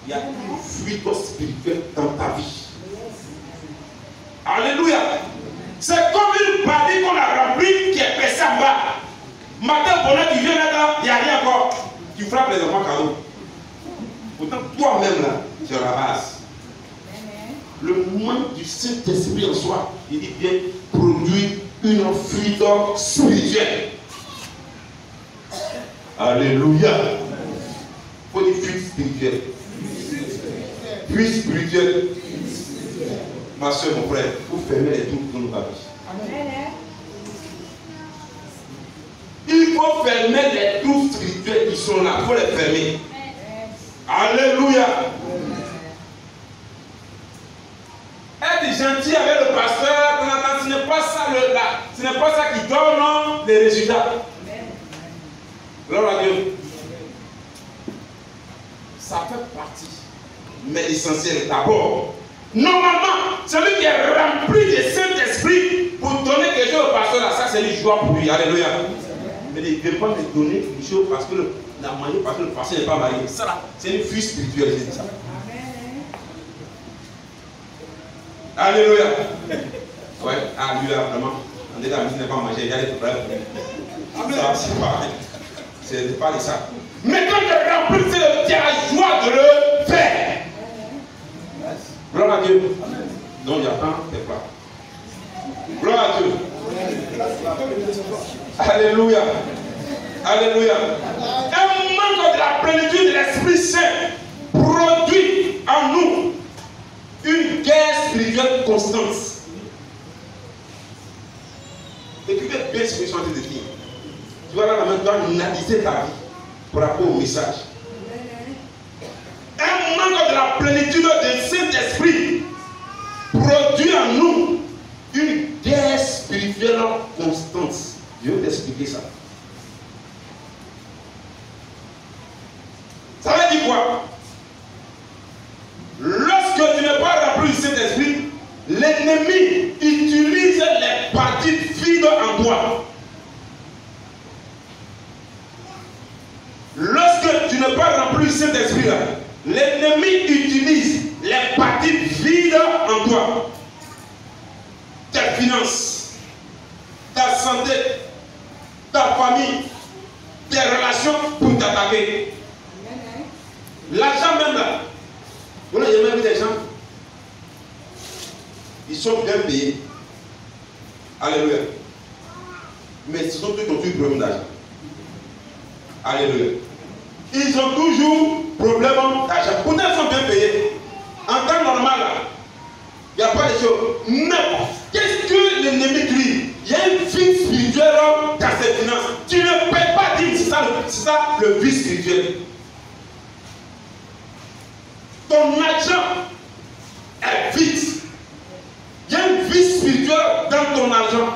Il y a une fuite spirituelle dans ta vie. Alléluia. C'est comme une barrique qu'on a remplie qui est percée en bas. Matin, bonheur, tu viens là, il n'y a rien encore. Tu frappes les enfants cadeaux. Pourtant, toi-même là, tu es la base. Le manque du Saint-Esprit en soi, il dit bien, produit une fuite spirituelle. Alléluia. Il faut une fuite spirituelle. Fuite spirituelle. Ma soeur, mon frère, vous fermez les trous dans nos vie. Il faut fermer les trous spirituels qui sont là. Il faut les fermer. Alléluia. Être gentil avec le pasteur, ce n'est pas ça, ce n'est pas ça qui donne les résultats. Gloire à Dieu. Ça fait partie. Mais l'essentiel d'abord. Normalement, celui qui est rempli de Saint-Esprit pour donner quelque chose au pasteur, là, ça c'est une joie pour lui. Alléluia. Mais il ne veut pas me donner quelque chose parce que la manière parce que le pasteur n'est pas marié. Ça là, c'est une fuite spirituelle, j'ai dit ça. Alléluia. Ouais, lui là, vraiment. On est dans la musique, n'est pas mangé, il y a des problèmes. Ça, c'est pas. C'est pas de ça. Mais quand tu es rempli, tu as la joie de le faire. Gloire à Dieu. Donc il y a tant de plats. Gloire à Dieu. Alléluia. Alléluia. Un manque de la plénitude de l'Esprit Saint produit en nous une guerre spirituelle constante. Écoutez bien ce que je suis en train de dire. Tu vas là maintenant analyser ta vie par rapport au message. Un manque de la plénitude de Saint-Esprit produit en nous une guerre spirituelle constante. Je vais t'expliquer ça. Ça veut dire quoi? Lorsque tu n'es pas rempli du Saint-Esprit, l'ennemi utilise les parties vides en toi. Lorsque tu n'es pas rempli du Saint-Esprit, l'ennemi utilise les parties vides en toi. Tes finances, ta santé, ta famille, tes relations pour t'attaquer. L'argent même là. Vous avez même vu des gens, ils sont bien payés. Alléluia. Mais ce sont tous qui ont eu problème d'argent. Alléluia. Ils ont toujours problème d'argent. Pourtant, ils sont bien payés. En temps normal, il n'y a pas de choses. Mais qu'est-ce que l'ennemi dit? Il y a une vie spirituelle dans ses finances. Tu ne payes pas dire, c'est ça le vie spirituel. Ton argent est vide. Il y a une vie spirituelle dans ton argent.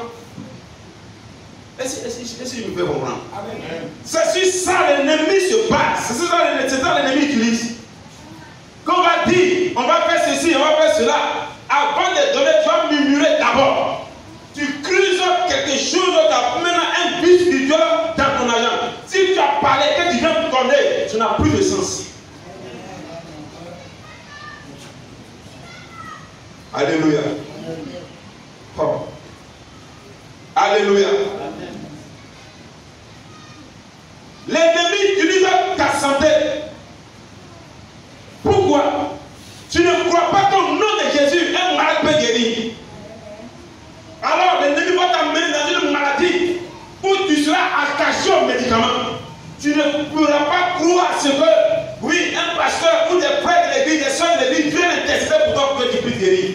Est-ce que je me fais comprendre? C'est sur ça l'ennemi se base. C'est ça l'ennemi utilise. Quand on va dire, on va faire ceci, on va faire cela, avant de donner, tu vas murmurer d'abord. Tu creuses quelque chose, tu as maintenant un but spirituel dans ton argent. Si tu as parlé, que tu viens de donner, tu n'as plus de sens. Alléluia. Oh. Alléluia. L'ennemi utilise ta santé. Pourquoi? Tu ne crois pas qu'au nom de Jésus, un malade peut guérir. Alors l'ennemi va t'amener dans une maladie où tu seras attaché aux médicaments. Tu ne pourras pas croire à ce que, oui, un pasteur ou des prêtres de l'église, des soeurs de l'église viennent intercéder pour toi pour que tu puisses guérir.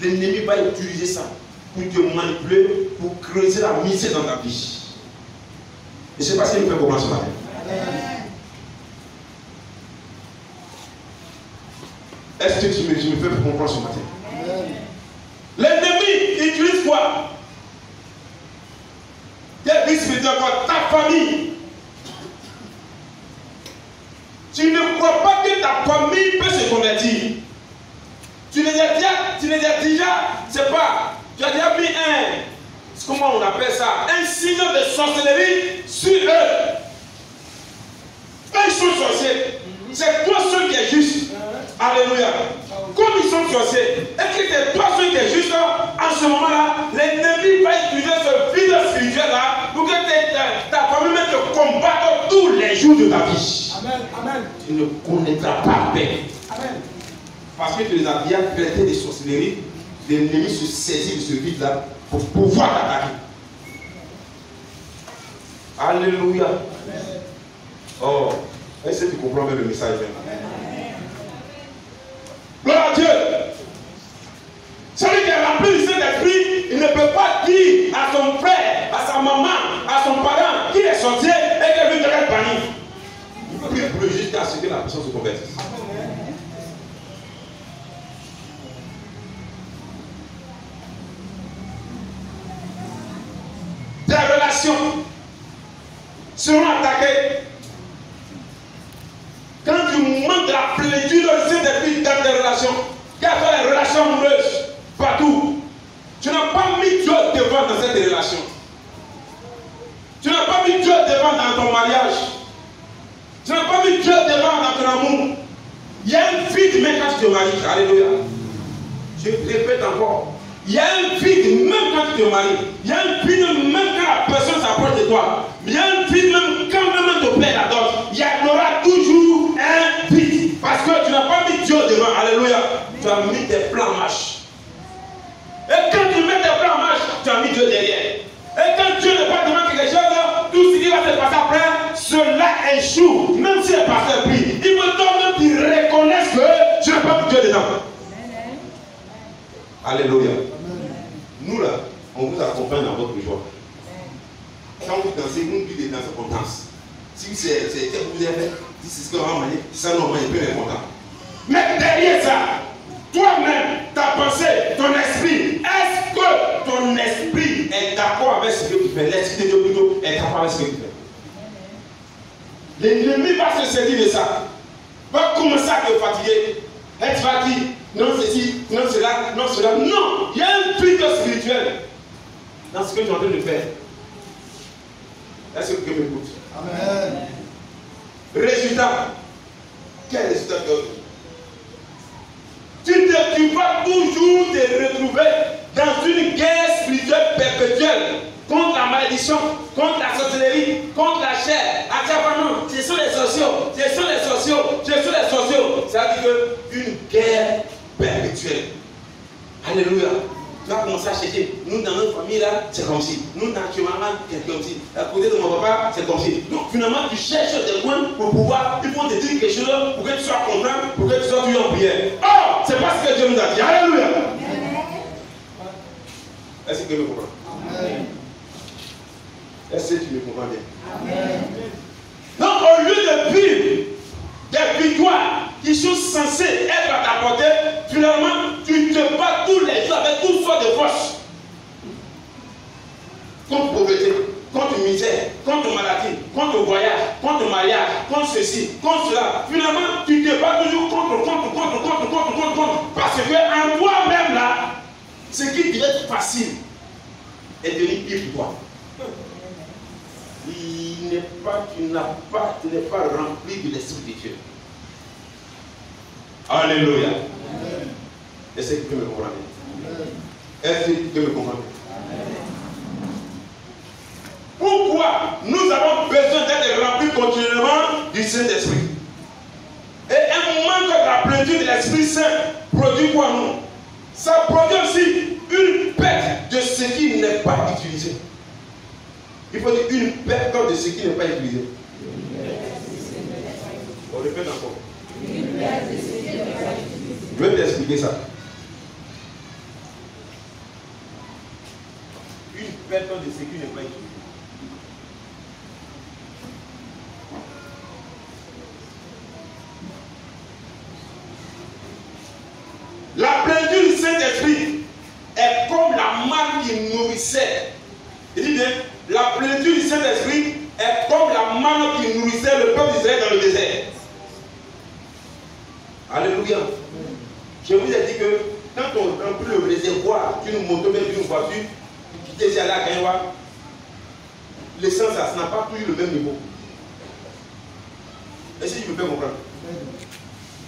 L'ennemi va utiliser ça pour te manipuler, pour creuser la misère dans ta vie. Je ne sais pas si il me fait comprendre ce matin. Est-ce que tu me fais comprendre ce matin? L'ennemi utilise quoi? Tes vies spirituelles, ta famille. Tu ne crois pas que ta famille peut se convertir. Tu les as déjà, c'est pas, tu as déjà mis comment on appelle ça, un signe de sorcellerie sur eux. Quand ils sont sorciers, c'est toi seul qui es juste. Alléluia. Comme ils sont sorciers, et que c'est toi seul qui es juste, en ce moment-là, l'ennemi va utiliser ce vide spirituel-là pour que ta famille te combatte tous les jours de ta vie. Amen. Amen. Tu ne connaîtras pas paix. Amen. Parce que tu les as bien traités de sorcellerie, l'ennemi se saisit de ce vide-là pour pouvoir t'attaquer. Alléluia. Amen. Oh, est-ce que tu comprends bien le message? Amen. Gloire à Dieu. Celui qui est rempli du Saint-Esprit, il ne peut pas dire à son frère, à sa maman, à son parent qu'il est sorcier et que lui devrait bannir. Il faut prier pour lui jusqu'à ce que la personne se convertisse. Tes relations seront attaquées. Quand tu manques de la plénitude du Saint-Esprit dans tes relations, quelles sont les relations amoureuses partout, tu n'as pas mis Dieu devant dans cette relation. Tu n'as pas mis Dieu devant dans ton mariage. Tu n'as pas mis Dieu devant dans ton amour. Il y a un vide même quand tu te maries. Alléluia. Je répète encore. Il y a un vide même quand tu te maries. Il y a un vide même quand la personne s'approche de toi. Il y a un vide même quand même ton père l'adopte. Il y aura toujours un vide. Parce que tu n'as pas mis Dieu devant. Alléluia. Tu as mis tes plans en marche. Et quand tu mets tes plans en marche, tu as mis Dieu derrière. Et quand Dieu n'est pas devant quelque chose, tout ce qui va se passer après, cela échoue. Même si le pasteur prie, il veut donc qu'ils reconnaissent que je n'ai pas mis Dieu dedans. Alléluia. Nous là, on vous accompagne dans votre joie. Quand vous dansez, nous qui dansez, on danse. Si c'est ce que vous avez fait, si c'est ce que vous avez mangé, ça nous rend un peu content. Mais derrière ça, toi-même, ta pensée, ton esprit, est-ce que ton esprit est d'accord avec ce que tu fais? L'esprit de Dieu plutôt est d'accord avec ce que tu fais. L'ennemi va se saisir de ça. Va commencer à te fatiguer. Et tu vas dire, non ceci, non cela, non cela. Non, il y a un truc spirituel dans ce que tu es en train de faire. Est-ce que tu m'écoutes? Amen. Résultat. Quel résultat tu vas toujours te retrouver dans une guerre spirituelle perpétuelle contre la malédiction, contre la sorcellerie, contre la chair. À chaque fois, non, ce sont les sociaux, ce sont les sociaux, ce sont les sociaux. Ça veut dire qu'une guerre perpétuelle. Alléluia. Tu vas commencer à chercher. Nous, dans notre famille, là, c'est comme si. Nous, dans chez maman, c'est comme si. À côté de mon papa, c'est comme si. Donc, finalement, tu cherches des coins pour pouvoir. Ils vont te dire quelque chose pour que tu sois content, pour que tu sois toujours en prière. Oh, c'est pas ce que Dieu nous a dit. Alléluia. Est-ce que tu me comprends? Amen. Est-ce que tu me comprends bien? Amen. Donc, au lieu de vivre des victoires qui sont censées être à ta portée, finalement, tu te bats tous les jours avec toutes sortes de forces. Contre pauvreté, contre misère, contre maladie, contre voyage, contre mariage, contre ceci, contre cela. Finalement, tu te bats toujours contre. Parce que en toi-même là, ce qui devait être facile est devenu pire pour toi. Tu n'es pas rempli de l'Esprit de Dieu. Alléluia. Est-ce que tu peux me comprendre? Est-ce que tu peux me comprendre? Pourquoi nous avons besoin d'être remplis continuellement du Saint-Esprit? Et un manque de la plénitude de l'Esprit Saint produit quoi nous? Ça produit aussi une perte de ce qui n'est pas utilisé. Il faut dire une perte de ce qui n'est pas utilisé. On répète encore. Je vais t'expliquer ça. Une perte de ce qui n'est pas utilisé. La plénitude du Saint-Esprit est comme la manne qui nourrissait. Il dit bien, la plénitude du Saint-Esprit est comme la manne qui nourrissait le peuple d'Israël dans le désert. Alléluia. Je vous ai dit que quand on remplit le réservoir d'une moto, même d'une voiture, qui était allé à Gaïwa, l'essence, ça n'a pas toujours le même niveau. Est-ce que tu me fais comprendre?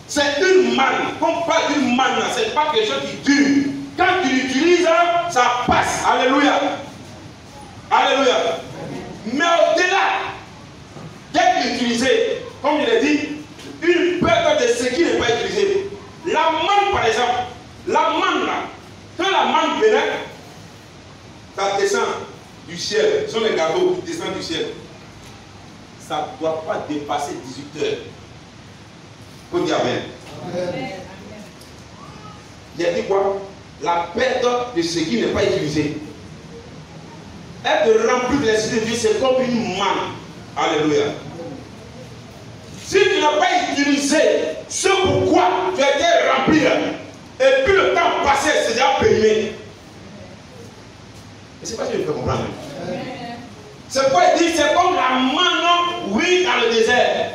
C'est une manne. Quand on parle d'une manne, ce n'est pas quelque chose qui dure. Quand tu l'utilises, ça passe. Alléluia. Alléluia. Mais au-delà d'être utilisé, comme je l'ai dit, une perte de ce qui n'est pas utilisé. La manne, par exemple, la manne là, quand la manne venait, ça descend du ciel. Ce sont les gâteaux qui descendent du ciel. Ça ne doit pas dépasser 18 heures. Faut dire Amen. Il a dit quoi? La perte de ce qui n'est pas utilisé. Être rempli de l'Esprit de Dieu, c'est comme une manne. Alléluia. Si tu n'as pas utilisé ce pourquoi tu as été rempli, et puis le temps passé, c'est déjà périmé. Et c'est pas ce que je peux comprendre. C'est quoi il dit? C'est comme la manne, oui, dans le désert.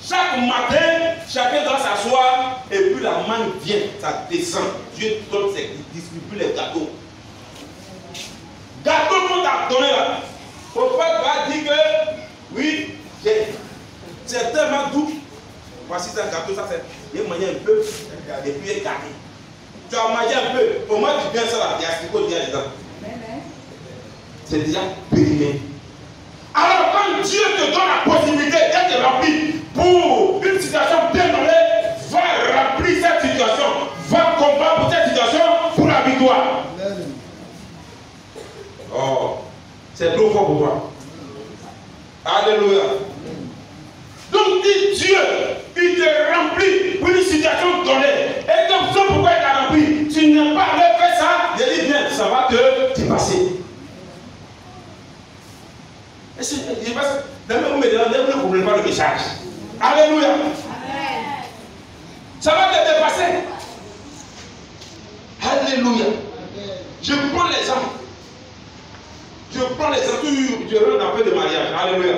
Chaque matin, chacun doit s'asseoir et puis la manne vient, ça descend. Dieu donne, il distribue les gâteaux. Gâteau qu'on t'a donné là. Pourquoi tu vas dire que oui, c'est tellement doux. Voici un gâteau, ça c'est. Il a mangé un peu et puis il est gâté. Tu as mangé un peu, au moins tu viens ça là, il y a ce qu'il y a dedans. C'est déjà périmé. Alors quand Dieu te donne la possibilité d'être rempli pour une situation bien donnée, va remplir cette situation, va combattre pour cette situation pour la victoire. Oh, c'est trop fort pour toi. Alléluia. Donc dit Dieu, il te remplit pour une situation donnée. Et donc c'est pourquoi il t'a rempli. Tu n'as pas fait ça, je dis bien, ça va te dépasser. Et si je passe, ne comprenez pas le message. Alléluia. Amen. Ça va te dépasser. Alléluia. Je prends l'exemple. Je prends l'exemple. Tu rentres dans un peu de mariage. Alléluia.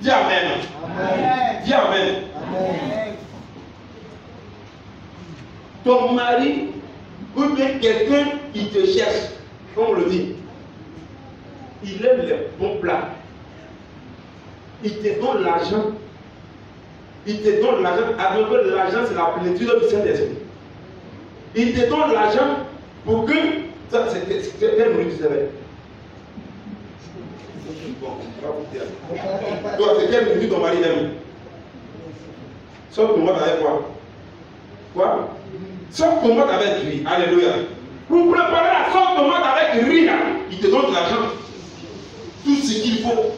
Dis Amen. Amen. Dis Amen. Amen. Ton mari ou bien quelqu'un qui te cherche, comme on le dit, il aime les bons plats. Il te donne l'argent. Il te donne l'argent. Alors que l'argent, c'est la plénitude du Saint-Esprit. Il te donne l'argent pour que. Ça, c'est quelle minute tu savais? Toi, c'est quelle minute ton mari aime? Sauf tomate avec quoi? Quoi? Sauf tomate avec riz. Alléluia. Pour préparer la sauce tomate avec riz, là, il te donne de l'argent. Tout ce qu'il faut.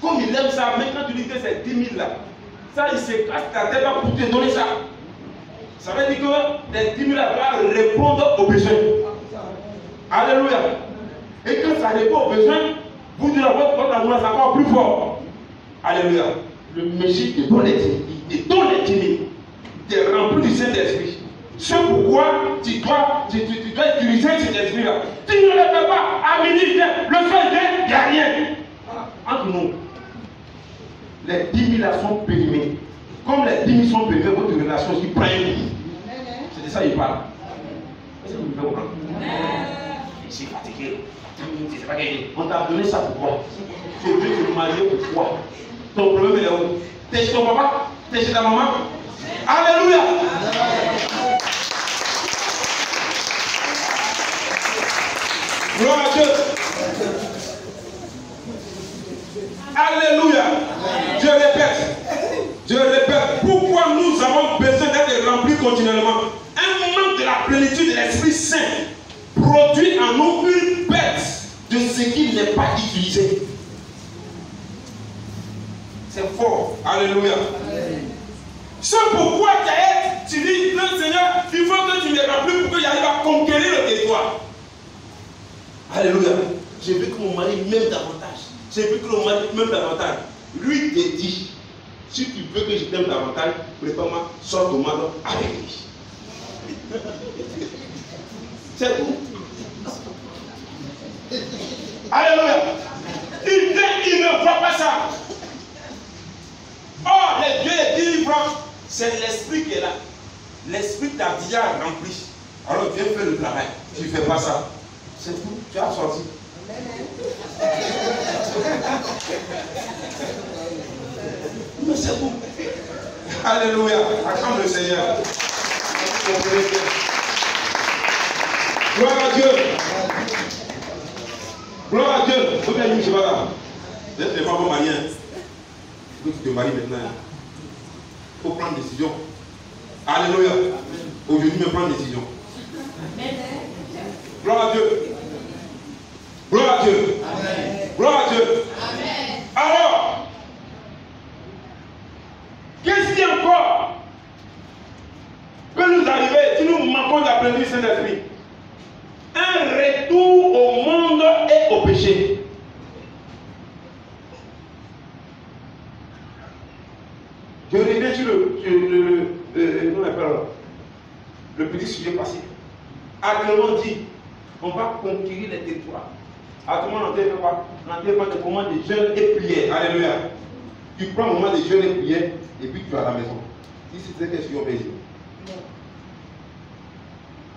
Comme il aime ça, maintenant tu dis que c'est 10 000 là. Ça, il se casse ta tête pour te donner ça. Ça veut dire que les 10 000 là doivent répondre aux besoins. Alléluia. Et quand ça répond aux besoins, vous dites votre amour c'est encore plus fort. Alléluia. Le Messie te donne les 10 000. Il te donne les 10 000. Il te remplit du Saint-Esprit. C'est pourquoi tu dois utiliser cet esprit-là. Tu ne le fais pas à midi, le soir, il n'y a rien. Entre nous, les 10 000 là sont périmés. Comme les 10 000 sont périmés, votre relation qui prend une vie. C'est de ça qu'il parle. Est-ce que vous pouvez comprendre? Je suis fatigué. On t'a donné ça pourquoi? Tu veux te marier pourquoi? Ton problème est là où? T'es chez ton papa? T'es chez ta maman? Alléluia! Gloire à Dieu. Alléluia. Je répète, pourquoi nous avons besoin d'être remplis continuellement? Un moment de la plénitude de l'Esprit Saint produit en nous une perte de ce qui n'est pas utilisé. C'est fort. Alléluia. C'est pourquoi tu dis, non Seigneur, il faut que tu me remplis pour que j'arrive à conquérir le territoire. Alléluia. J'ai vu que mon mari m'aime davantage. J'ai vu que mon mari m'aime davantage. Lui te dit, si tu veux que je t'aime davantage, prépare-moi, sors ton mari avec lui. C'est tout. Alléluia. Il ne voit pas ça. Oh, les dieux les délivres, c'est l'esprit qui est là. L'esprit t'a déjà rempli. Alors viens faire le travail. Tu ne fais pas ça. C'est tout. Tu as sorti. Mais c'est tout. Alléluia. Acclame le Seigneur. Gloire à Dieu. Gloire à Dieu. Faut bien dire, je vais là. Vous êtes les femmes mariées. Tu te maries maintenant. Il faut prendre une décision. Alléluia. Aujourd'hui, me prendre une décision. Gloire à Dieu. Gloire à Dieu. Amen. Gloire à Dieu. Amen. Alors, qu'est-ce qui encore peut nous arriver si nous manquons d'apprendre du Saint-Esprit? Un retour au monde et au péché. Je reviens sur le petit sujet passé. Actuellement dit, on va conquérir les territoires. Actuellement, on fait quoi? On fait des moments de jeûne et prière. Alléluia. Tu prends un moment de jeûne et prière et puis tu es à la maison. Si c'est qu'est-ce qu'on fait ici?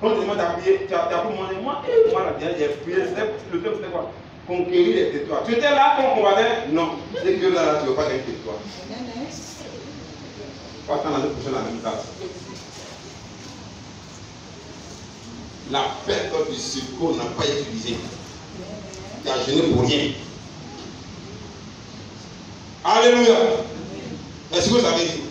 On te demande à prier, tu as pour demander, moi, la dernière prière, le peuple c'était quoi? Conquérir les territoires. Tu étais là quand on va dire, non, c'est que là, tu ne veux pas gagner le territoire. Pas attendre l'année prochaine la même date. La perte du secours n'a pas été utilisée. Tu as gêné pour rien. Alléluia. Est-ce que vous avez dit?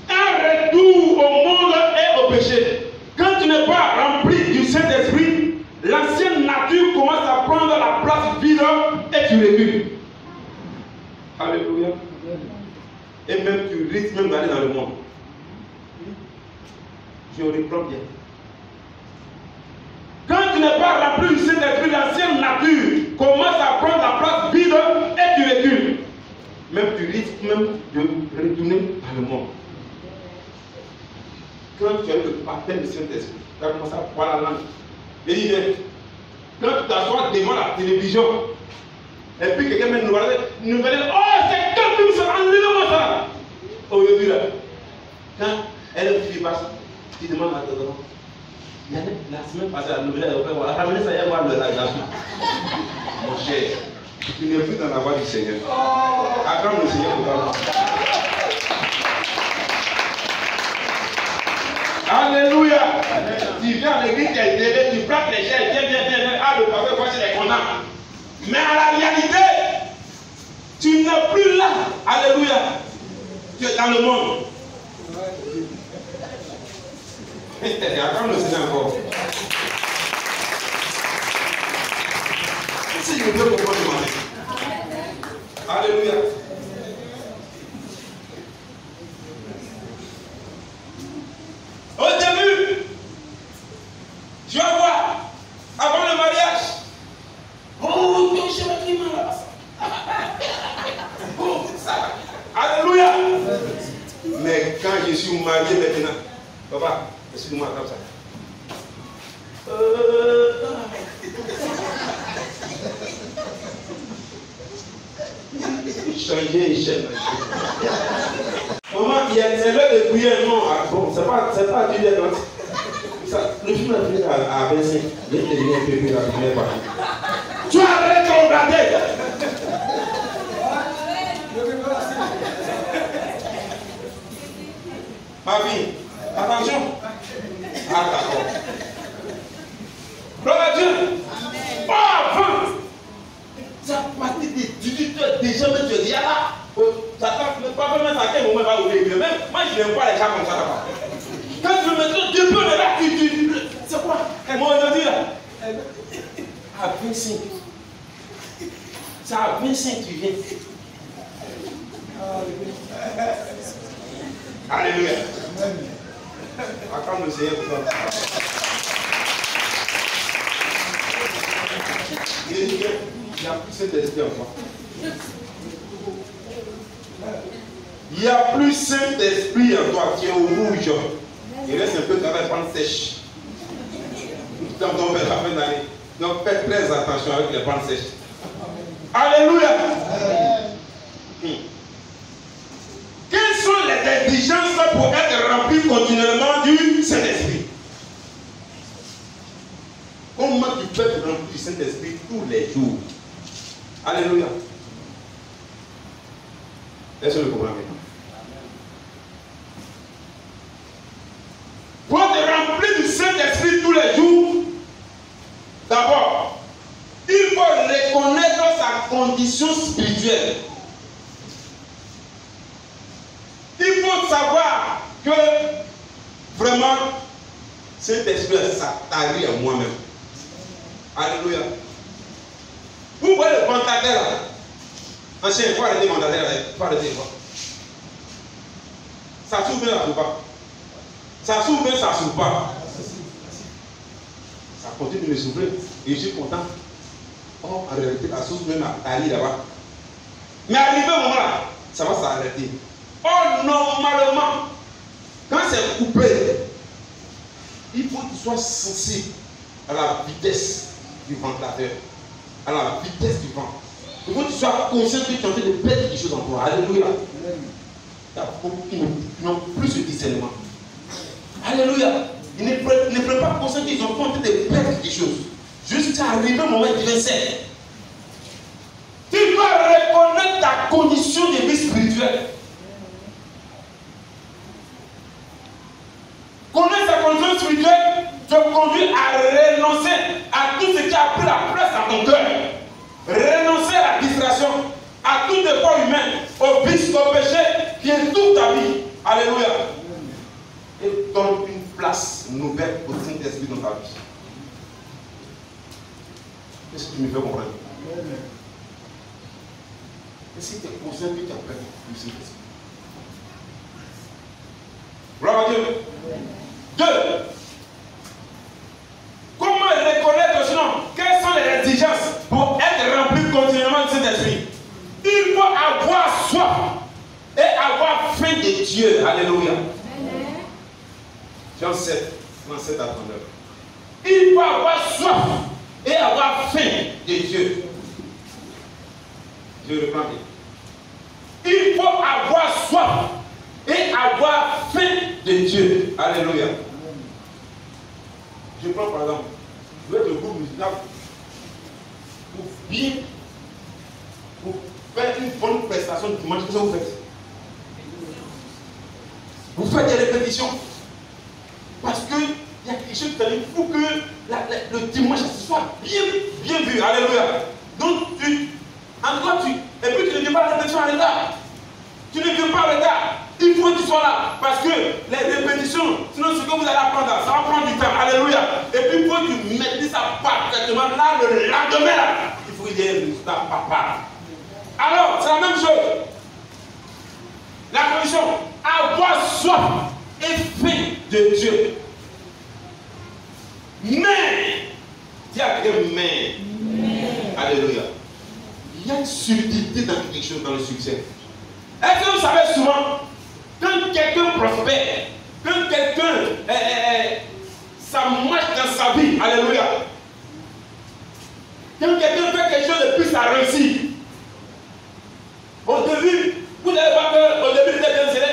Un retour au monde et au péché. Quand tu n'es pas rempli du Saint-Esprit, l'ancienne nature commence à prendre la place vide et tu recules. Alléluia. Et même tu risques même d'aller dans le monde. Je reprends bien. Quand tu n'es pas rempli du Saint-Esprit, l'ancienne nature commence à prendre la place vide et tu recules. Même tu risques même de retourner dans le monde. Quand tu as eu le baptême du Saint-Esprit, tu as commencé à voir la langue. Et il est. Quand tu t'assois devant la télévision, et puis quelqu'un met une nouvelle, oh, c'est quel film ça? Enlève-moi ça! Aujourd'hui là, quand elle fait passe, tu demandes à ton devant. La semaine passée, la nouvelle européenne, on a ramené ça hier voir le garçon. Mon cher, tu n'es plus dans la voie du Seigneur. Acclame le Seigneur pour toi. Alléluia. Tu viens à l'église, tu plaques les chaises, viens. Ah, le pasteur, voici les condamnes. Mais à la réalité, tu n'es plus là. Alléluia. Tu es dans le monde. Attends le Seigneur encore. Si je veux comprendre le Alléluia. Au début, tu vas voir, avant le mariage, oh, ton chemin qui m'a oh, ça. Alléluia. Mais quand je suis marié maintenant, papa, excuse-moi comme ça. Changer. Maman, c'est l'heure de prier, non. Ah, bon, c'est pas du bien. Le film a fini à 25. Je vais te dire un peu plus la première partie. Tu arrêtes ton regarder. Ma fille, attention. Ah, d'accord. Gloire à Dieu. Pas avant. Ça partit des 18 heures déjà, mais tu es déjà là. Satan, pas vraiment à quel moment il va ouvrir l'église. Même moi, je n'aime pas les gens comme ça là-bas. Quand tu me mets deux peu de là, tu. C'est quoi? Moi, on a dit là. À 25. C'est à 25 tu viens. Alléluia. Acclame le Seigneur pour ça. Il y a plus cet esprit en toi. Il n'y a plus Saint-Esprit en toi qui est au rouge. Il reste un peu quand même prendre sèche. Dans ton père, la fin d'année. Donc faites très attention avec les prendre sèches. Alléluia. Quelles sont les exigences pour être rempli continuellement du Saint-Esprit? Comment tu peux être rempli du Saint-Esprit tous les jours? Alléluia. Est-ce que vous comprenez maintenant? Pour être rempli du Saint-Esprit tous les jours, d'abord, il faut reconnaître sa condition spirituelle. Il faut savoir que vraiment, cet esprit, ça t'arrive à moi-même. Alléluia. Vous voyez le cantateur là? Ancien, il faut arrêter le cantateur là. Il faut arrêter. Ça s'ouvre bien, ça s'ouvre pas. Ça s'ouvre bien, ça s'ouvre pas. Ça continue de me s'ouvrir. Et je suis content. Oh, en réalité, la source même a allé là-bas. Mais arrivé au moment là, ça va s'arrêter. Oh, normalement, quand c'est coupé, il faut que tu sois sensible à la vitesse du ventilateur, à la vitesse du vent. Il faut que tu sois conscient que tu es en train de perdre des choses en toi. Alléluia. Il y a beaucoup qui n'ont plus ce discernement. Alléluia. Ils ne prennent pas conscience qu'ils sont en train de perdre des choses. Jusqu'à arriver au moment du 27. Tu dois reconnaître ta condition de vie spirituelle. Connaître sa condition spirituelle te conduit à renoncer à tout ce qui a pris la place dans ton cœur. Renoncer à la distraction, à tout effort humain, au vice, au péché qui est toute ta vie. Alléluia. Et donne une place nouvelle au Saint-Esprit dans ta vie. Qu'est-ce que tu me fais comprendre? Et si tu es conscient que tu as perdu le Saint-Esprit? Gloire à Dieu. 2. Comment reconnaître sinon? Quelles sont les exigences pour être rempli continuellement de cet esprit? Il faut avoir soif et avoir faim de Dieu. Alléluia. Jean 7, 37 à 39. Il faut avoir soif et avoir faim de Dieu. Je reprends bien. Il faut avoir soif et avoir faim de Dieu. Alléluia. Je prends par exemple, vous êtes le groupe musical pour faire une bonne prestation du dimanche. Qu'est-ce que vous faites? Vous faites des répétitions. Parce qu'il y a quelque chose qui t'arrive. Il faut que le dimanche soit bien vu. Alléluia. Donc, et puis tu ne viens pas à la répétition en retard. Tu ne viens pas en retard. Il faut que tu sois là. Parce que les répétitions, sinon ce que vous allez apprendre, ça va prendre du temps. Alléluia. Et puis il faut que tu mettes ça parfaitement. Là, le lendemain, là, il faut qu'il y ait un résultat papa. Alors, c'est la même chose. La condition, avoir soif et faim de Dieu. Mais, dis à quelqu'un, mais. Alléluia. Il y a une subtilité dans quelque chose, dans le succès. Est-ce que vous savez souvent, quand quelqu'un prospère, quand quelqu'un, ça marche dans sa vie, alléluia. Quand quelqu'un fait quelque chose de plus, ça réussit. Au début, vous n'avez pas peur, au début, vous êtes bien zélé.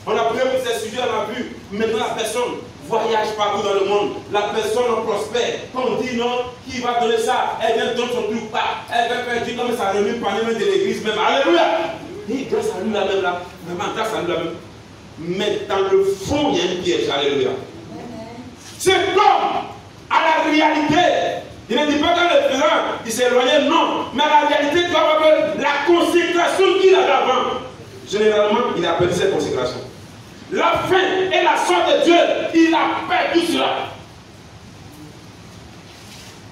On a prié pour ces sujets, on a vu. Maintenant, la personne voyage partout dans le monde. La personne prospère. Quand on dit non, qui va donner ça? Elle vient donner son truc pas. Elle va faire du comme ça remue par les mains de l'église même. Alléluia. Et grâce à lui la même là. Vraiment, grâce à lui la même. Mais dans le fond, il y a une piège. Alléluia. Cet homme, à la réalité, il ne dit pas dans le présent, il s'est éloigné, non. Mais à la réalité, tu vas voir que la consécration qu'il avait avant, généralement, il a perdu cette consécration. La fin et la sorte de Dieu, il a perdu cela.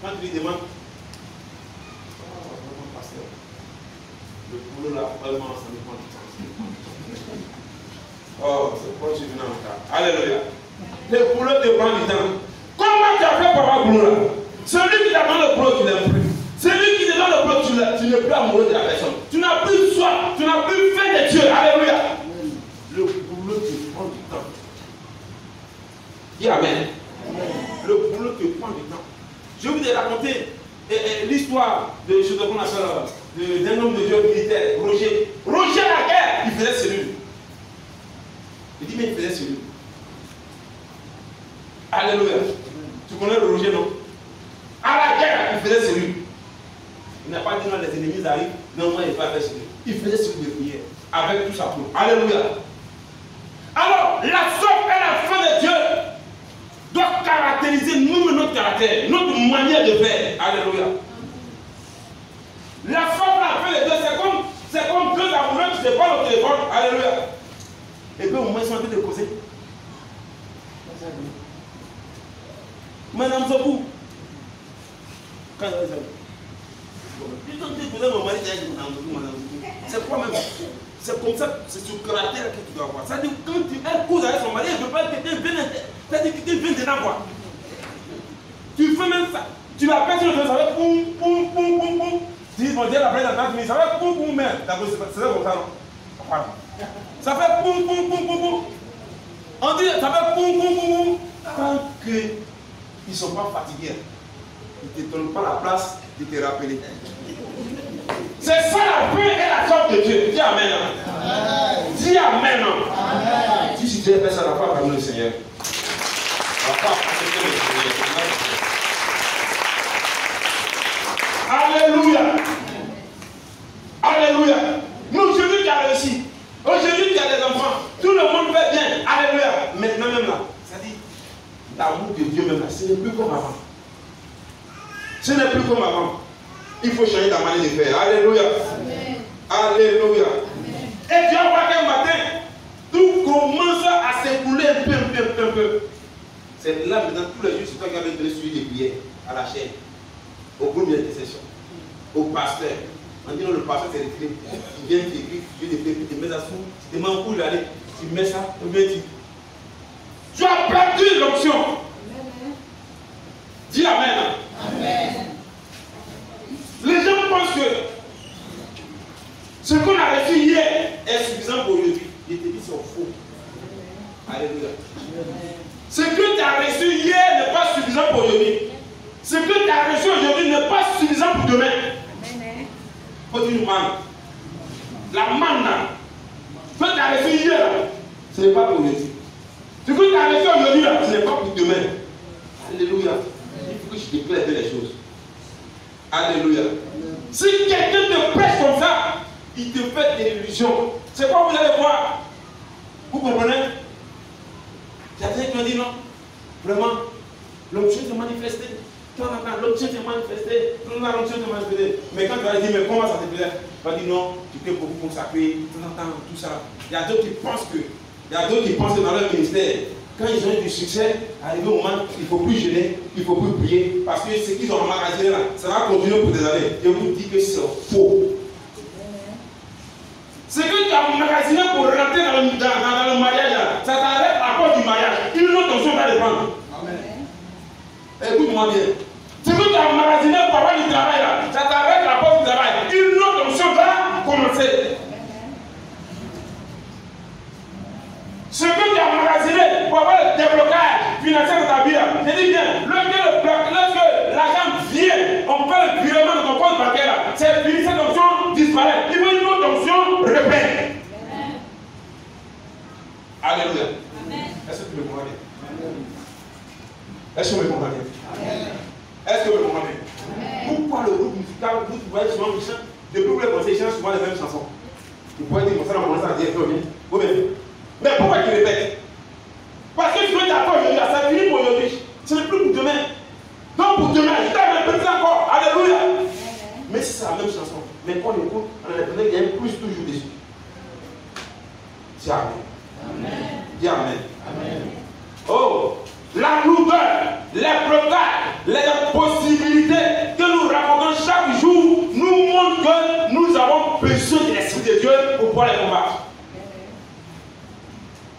Quand tu lui demandes, le boulot là, vraiment, ça me prend du temps. Oh, c'est pourquoi je suis venu en retard. Alléluia. Le boulot te prend du temps. Comment tu as fait pour avoir le boulot là? Celui qui t'a donné le boulot, tu n'aimes plus. Celui qui te donne le boulot, tu n'es plus amoureux de la personne. Tu n'as plus soif, tu n'as plus faim de Dieu. Alléluia. Le boulot te prend du temps. Dis Amen. Le boulot te prend du temps. Je vais vous raconter l'histoire de d'un homme de Dieu militaire, Roger. Roger à la guerre, il faisait cellule. Il dit, mais il faisait cellule. Alléluia. Tu connais le Roger, non? À la guerre, il faisait cellule. Il n'a pas dit, non, les ennemis arrivent. Non, moi, il n'a pas fait cellule. Il faisait cellule de prière. Avec tout sa peau. Alléluia. Alors, la sorte et la fin de Dieu doit caractériser nous, notre caractère, notre manière de faire. Alléluia. La forme, la fin de Dieu, c'est comme deux amoureux qui se parlent au téléphone. Alléluia. Et puis au moment où ils sont en train de causer. Madame Zobou. Quand ils sont en train de causer, mon mari dit Madame Zobou. C'est quoi même? C'est comme ça, c'est sur le caractère que tu dois avoir. Ça veut dire quand elle cause avec son mari, elle ne veut pas que quelqu'un vienne. C'est-à-dire que quelqu'un vienne dedans quoi. Tu fais même ça. Tu l'appelles sur le téléphone, ça va poum, poum, poum, poum, poum. Tu dis, bon Dieu, l'appelle dans 30 minutes, ça va poum, poum, merde. C'est ça comme ça, non? Ça fait poum, poum, poum, poum, poum. On dit, ça fait poum, poum, poum, poum. Tant qu'ils ne sont pas fatigués, ils ne te donnent pas la place de te rappeler. C'est ça la paix et la sorte de Dieu. Dis Amen. Dis Amen. Dis si Dieu fait ça, la foi parmi le Seigneur. La foi parmi le Seigneur. Alléluia. Alléluia. Nous, aujourd'hui qui a réussi, aujourd'hui qui a des enfants, tout le monde fait bien. Alléluia. Maintenant même là, ça dit, l'amour de Dieu même là, ce n'est plus comme avant. Ce n'est plus comme avant. Il faut changer ta manière de faire. Alléluia. Amen. Alléluia. Amen. Et tu vas voir qu'un matin, tout commence à s'écouler un peu. C'est là maintenant, tous les jours, c'est toi qui avais donné suivi des prières à la chaîne, au groupe d'intercession, au pasteur. On dit non, le pasteur s'est retiré. Tu viens, tu écris, tu fais des prières, tu te mets à sous, tu te demandes où il allait, tu mets ça, ou bien tu as perdu l'option. Dis Amen. Amen. Les gens pensent que ce qu'on a reçu hier est suffisant pour aujourd'hui. Je te dis, c'est faux. Alléluia. Ce que tu as reçu hier n'est pas suffisant pour aujourd'hui. Ce que tu as reçu aujourd'hui n'est pas suffisant pour demain. Faut une manne. La manne, ce que tu as reçu hier, ce n'est pas pour aujourd'hui. Ce que tu as reçu aujourd'hui, ce n'est pas pour demain. Alléluia. Il faut que je déclare les choses. Alléluia. Si quelqu'un te presse comme ça, il te fait des illusions. C'est quoi vous allez voir? Vous comprenez? Il y a des gens qui ont dit non. Vraiment, l'option s'est manifestée. L'option s'est manifestée. L'option s'est manifestée. Mais quand tu vas dire, mais comment ça te plaît? Tu vas dire non, tu t'es beaucoup consacré, tout ça. Il y a d'autres qui pensent que dans leur ministère, quand ils ont eu du succès, arrivé au moment, il ne faut plus gêner, il ne faut plus prier, parce que ce qu'ils ont emmagasiné là, ça va continuer pour des années. Je vous dis que c'est faux. Ce que tu as emmagasiné pour rentrer dans le mariage, là, ça t'arrête à cause du mariage. Une autre option va dépendre. Écoute-moi bien. Ce que tu as emmagasiné pour avoir du travail, là, ça t'arrête à cause du travail. Une autre option va commencer. Ce que tu as emmagasiné pour avoir le déblocage financier de ta vie, je dis bien, lorsque l'argent vient, on fait le virement de ton compte bancaire, c'est fini, cette option disparaît. Il faut une autre option repère. Alléluia. Est-ce que tu me comprends bien? Est-ce que tu me comprends bien? Est-ce que tu me comprends bien? Pourquoi le groupe musical, vous voyez souvent les chants, depuis que vous les pensez, ils chantent souvent les mêmes chansons. Vous pouvez dire comme ça, on commence à dire, vous bien. Mais pourquoi tu répètes? Parce que tu veux t'apprendre aujourd'hui, ça finit pour aujourd'hui. Mais quand on écoute, on a l'impression qu'il y a un plus toujours dessus. C'est Amen. Amen. Dis Amen. Amen. Oh, la lourdeur, les blocages, les possibilités que nous rencontrons chaque jour nous montrent que nous avons besoin de l'Esprit de Dieu pour pouvoir les combattre.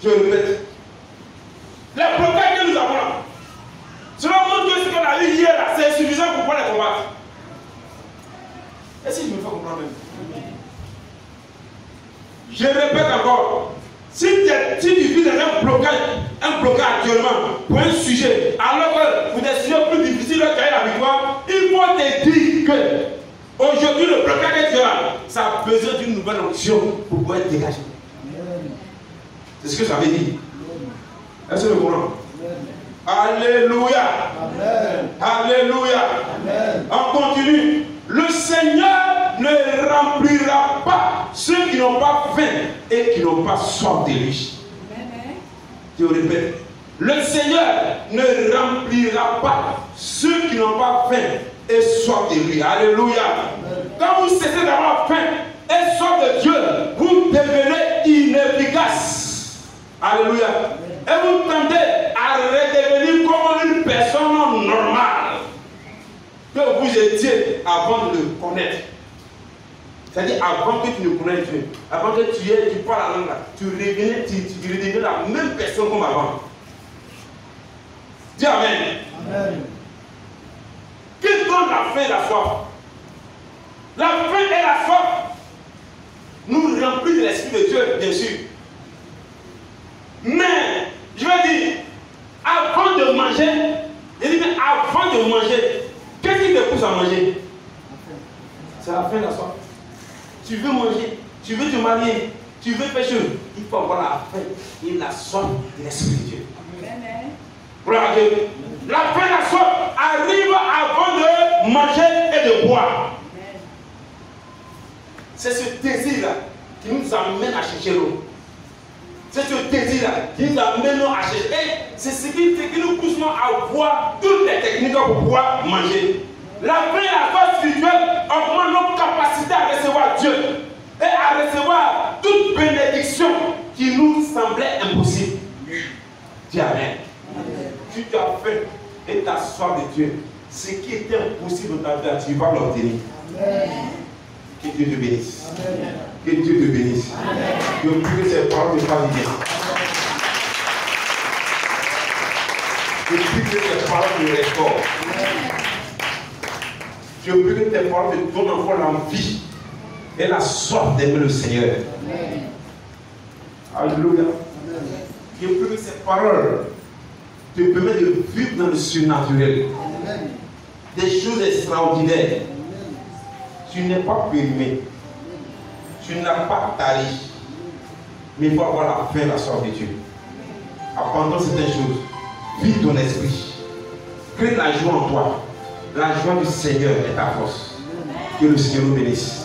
Je répète, les blocages que nous avons là, cela montre que ce qu'on a eu hier là, c'est insuffisant pour pouvoir les combattre. Et si je me fais comprendre même? Je répète encore, si tu vis dans un blocage actuellement pour un sujet, alors que vous êtes sûr plus difficile de gagner la victoire, il faut te dire que aujourd'hui le blocage que tu as, ça a besoin d'une nouvelle option pour pouvoir être dégagé. C'est ce que ça veut dire. Est-ce que vous comprenez? Alléluia. Amen. Alléluia. Amen. On continue. Le Seigneur ne remplira pas ceux qui n'ont pas faim et qui n'ont pas soif de lui. Je répète. Le Seigneur ne remplira pas ceux qui n'ont pas faim et soif de lui. Alléluia. Amen. Quand vous cessez d'avoir faim et soif de Dieu, vous devenez inefficace. Alléluia. Et vous tendez à redevenir comme une personne normale que vous étiez avant de le connaître. C'est-à-dire avant que tu ne connaisses Dieu, avant que tu parles la langue, tu redevenais la même personne comme avant. Dis Amen. Amen. Qui donne la faim et la soif? La faim et la soif nous remplissent de l'Esprit de Dieu, bien sûr. Mais, je veux dire, avant de manger, qu'est-ce qui te pousse à manger? C'est la faim et la soif. Tu veux manger, tu veux te marier, tu veux faire chose, il faut avoir la faim et la soif de l'Esprit de Dieu. Gloire à Dieu. La faim et la soif arrivent avant de manger et de boire. C'est ce désir-là qui nous amène à chercher l'eau. C'est ce désir-là qui nous amène à chercher. Et c'est ce qui nous pousse à voir toutes les techniques pour pouvoir manger. La faim et la soif spirituelle augmentent notre capacité à recevoir Dieu et à recevoir toute bénédiction qui nous semblait impossible. Dis Amen. Si tu as faim et tu as soif de Dieu, ce qui était impossible dans ta vie, tu vas l'obtenir. Que Dieu te bénisse. Amen. Que Dieu te bénisse. Amen. Je prie que ces paroles te fassent bien. Je prie que ces paroles te restaurent. Je prie que tes paroles te donnent encore l'envie et la soif d'aimer le Seigneur. Amen. Alléluia. Je prie que ces paroles te permettent de vivre dans le surnaturel. Amen. Des choses extraordinaires. Tu n'es pas périmé. Tu n'as pas tari. Mais il faut avoir la faim et la soif de Dieu. Abandonne certaines choses. Vis ton esprit. Crée la joie en toi. La joie du Seigneur est ta force. Que le Seigneur nous bénisse.